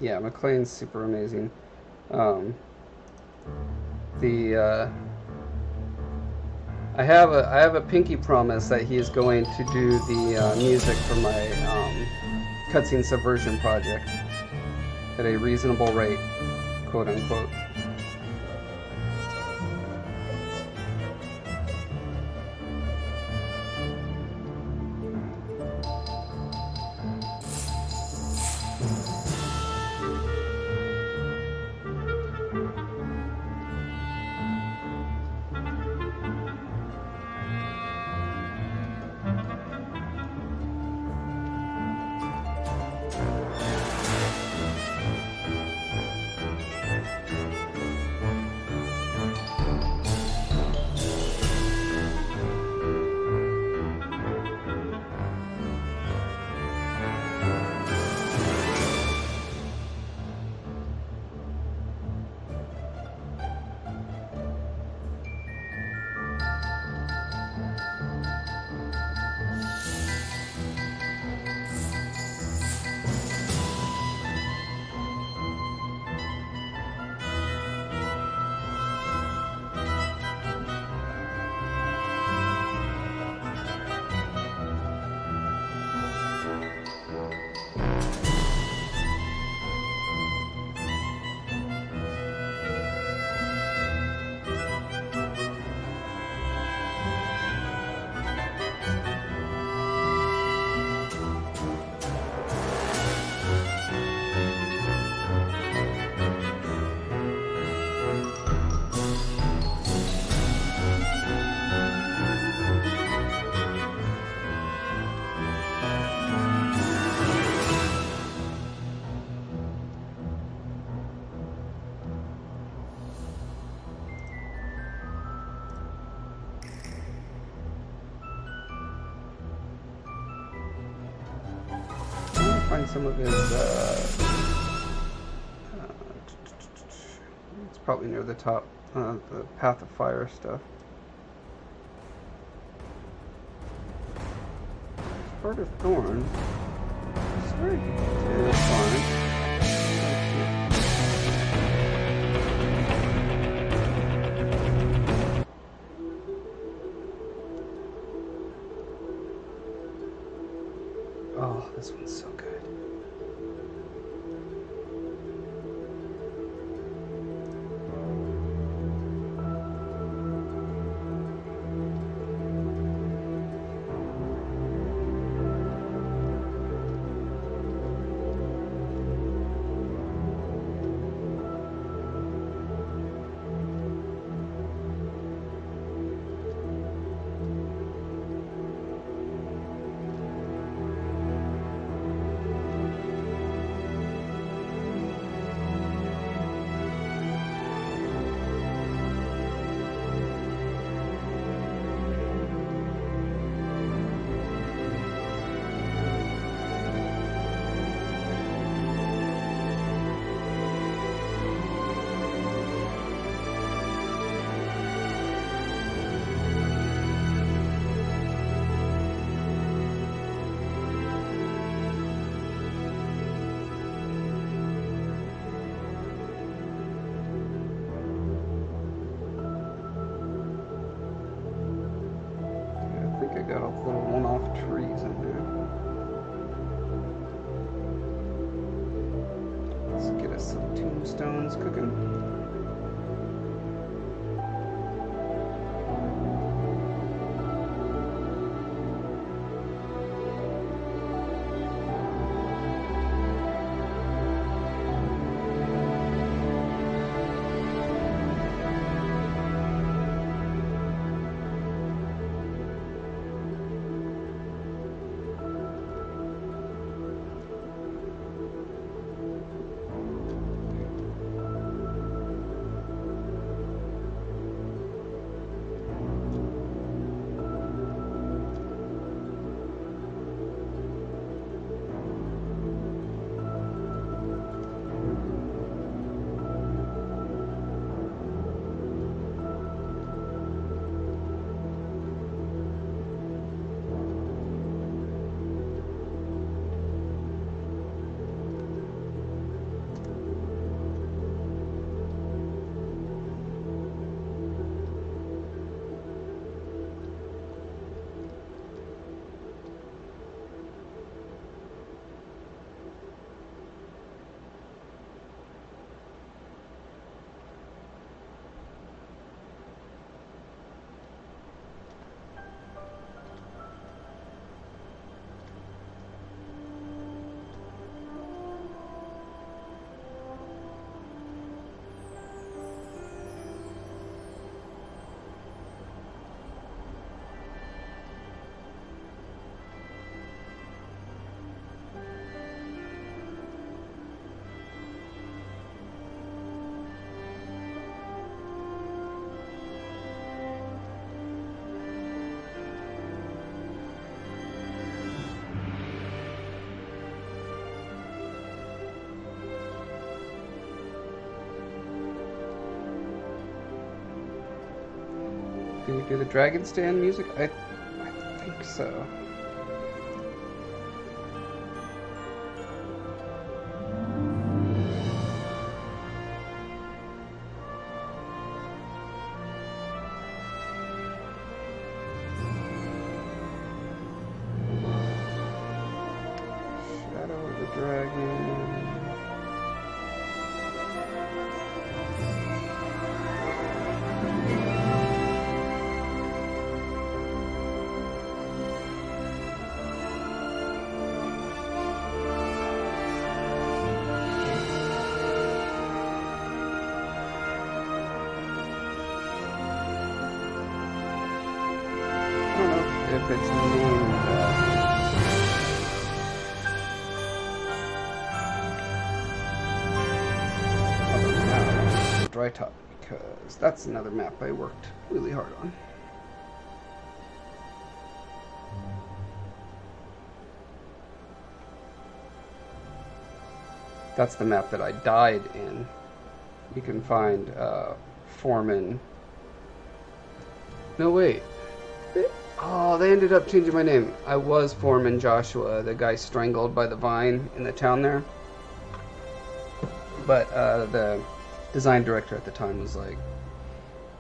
Yeah, McLean's super amazing. Um, the I have a pinky promise that he is going to do the music for my cutscene subversion project at a reasonable rate, quote unquote. Find some of his it's probably near the top, the Path of Fire stuff. Heart of Thorn. Sorry, it's fine. Oh, this one's so good. Got a little one-off trees in there. Let's get us some tombstones cooking. Do we do the Dragon Stand music? I think so. Shadow of the Dragon. I don't know if it's named Dry Top, because that's another map I worked really hard on. That's the map that I died in. You can find Foreman. No, wait. Oh, they ended up changing my name. I was Foreman Joshua, the guy strangled by the vine in the town there. But the design director at the time was like,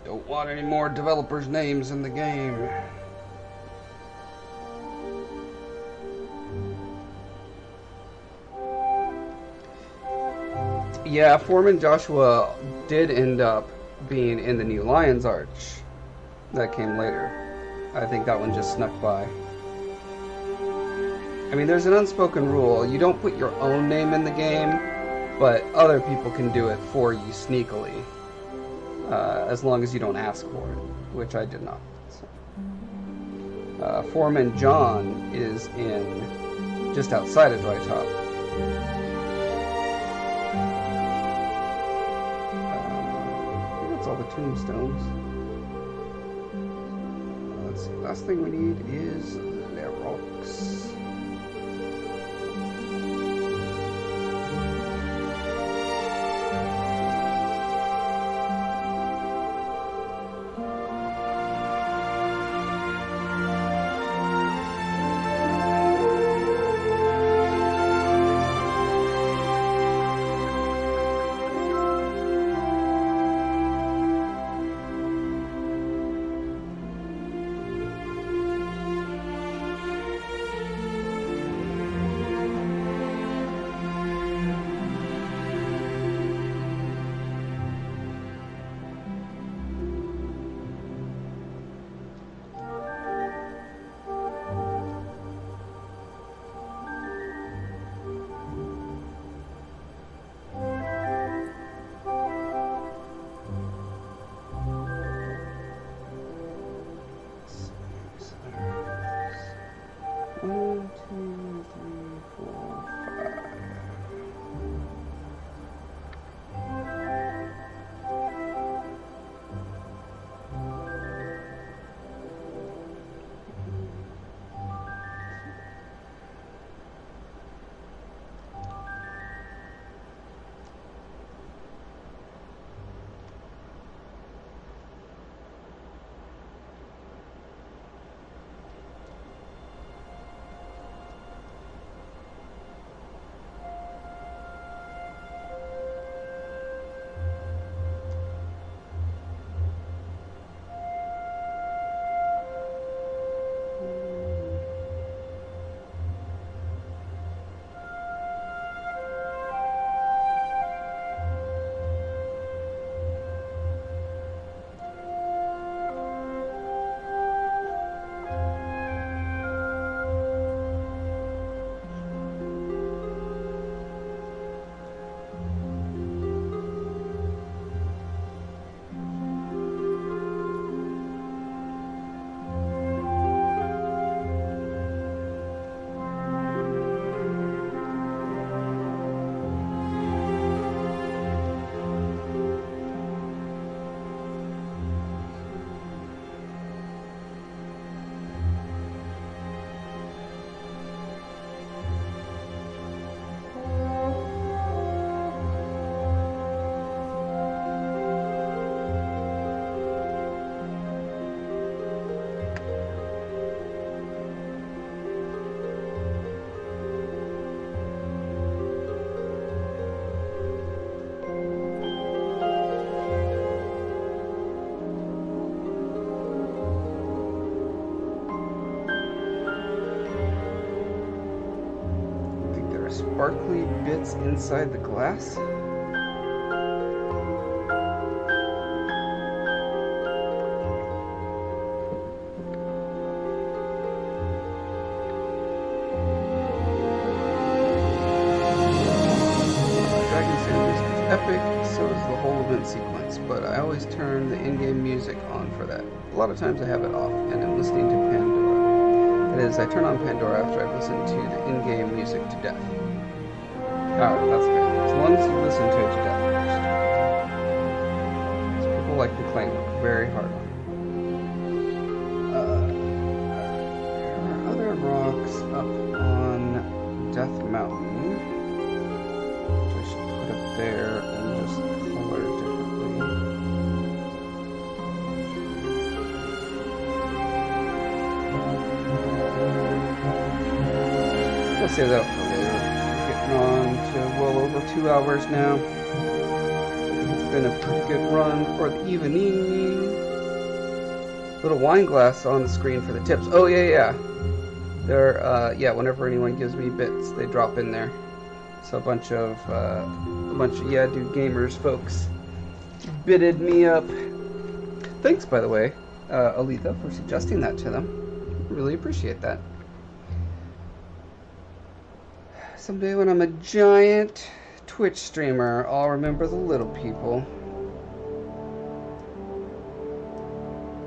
don't want any more developers' names in the game. Yeah, Foreman Joshua did end up being in the new Lion's Arch that came later. I think that one just snuck by. I mean, there's an unspoken rule. You don't put your own name in the game, but other people can do it for you sneakily, as long as you don't ask for it, which I did not. So. Foreman John is in just outside of Dry Top. I think that's all the tombstones. Let's see. Last thing we need is the rocks. sparkly bits inside the glass? Epic, so is the whole event sequence, but I always turn the in-game music on for that. A lot of times I have it off, and I'm listening to Pandora. That is, I turn on Pandora after I've listened to the in-game music to death. Oh, that's good. As long as you listen to it to death first. People like the clank very hard on it. There are other rocks up on Death Mountain. There and just color differently. I'll save that for later. Getting on to well over 2 hours now. It's been a pretty good run for the evening. Little wine glass on the screen for the tips. Oh yeah. They're whenever anyone gives me bits, they drop in there. So a bunch of Yeah Dude Gamers folks bitted me up. Thanks, by the way, Alita, for suggesting that to them. Really appreciate that. Someday when I'm a giant Twitch streamer, I'll remember the little people.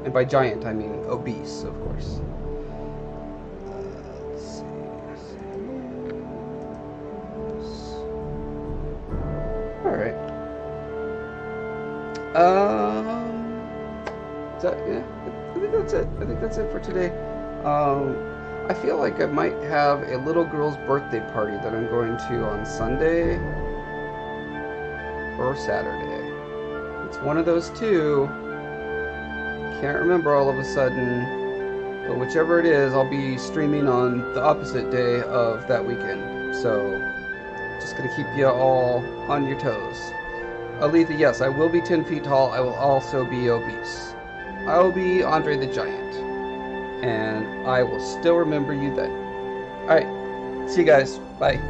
And by giant, I mean obese, of course. Alright. I think that's it. I think that's it for today. I feel like I might have a little girl's birthday party that I'm going to on Sunday or Saturday. It's one of those two. Can't remember all of a sudden. But whichever it is, I'll be streaming on the opposite day of that weekend. So just gonna keep you all on your toes. Alita, yes, I will be 10 feet tall. I will also be obese. I will be Andre the Giant. And I will still remember you then. Alright, see you guys. Bye.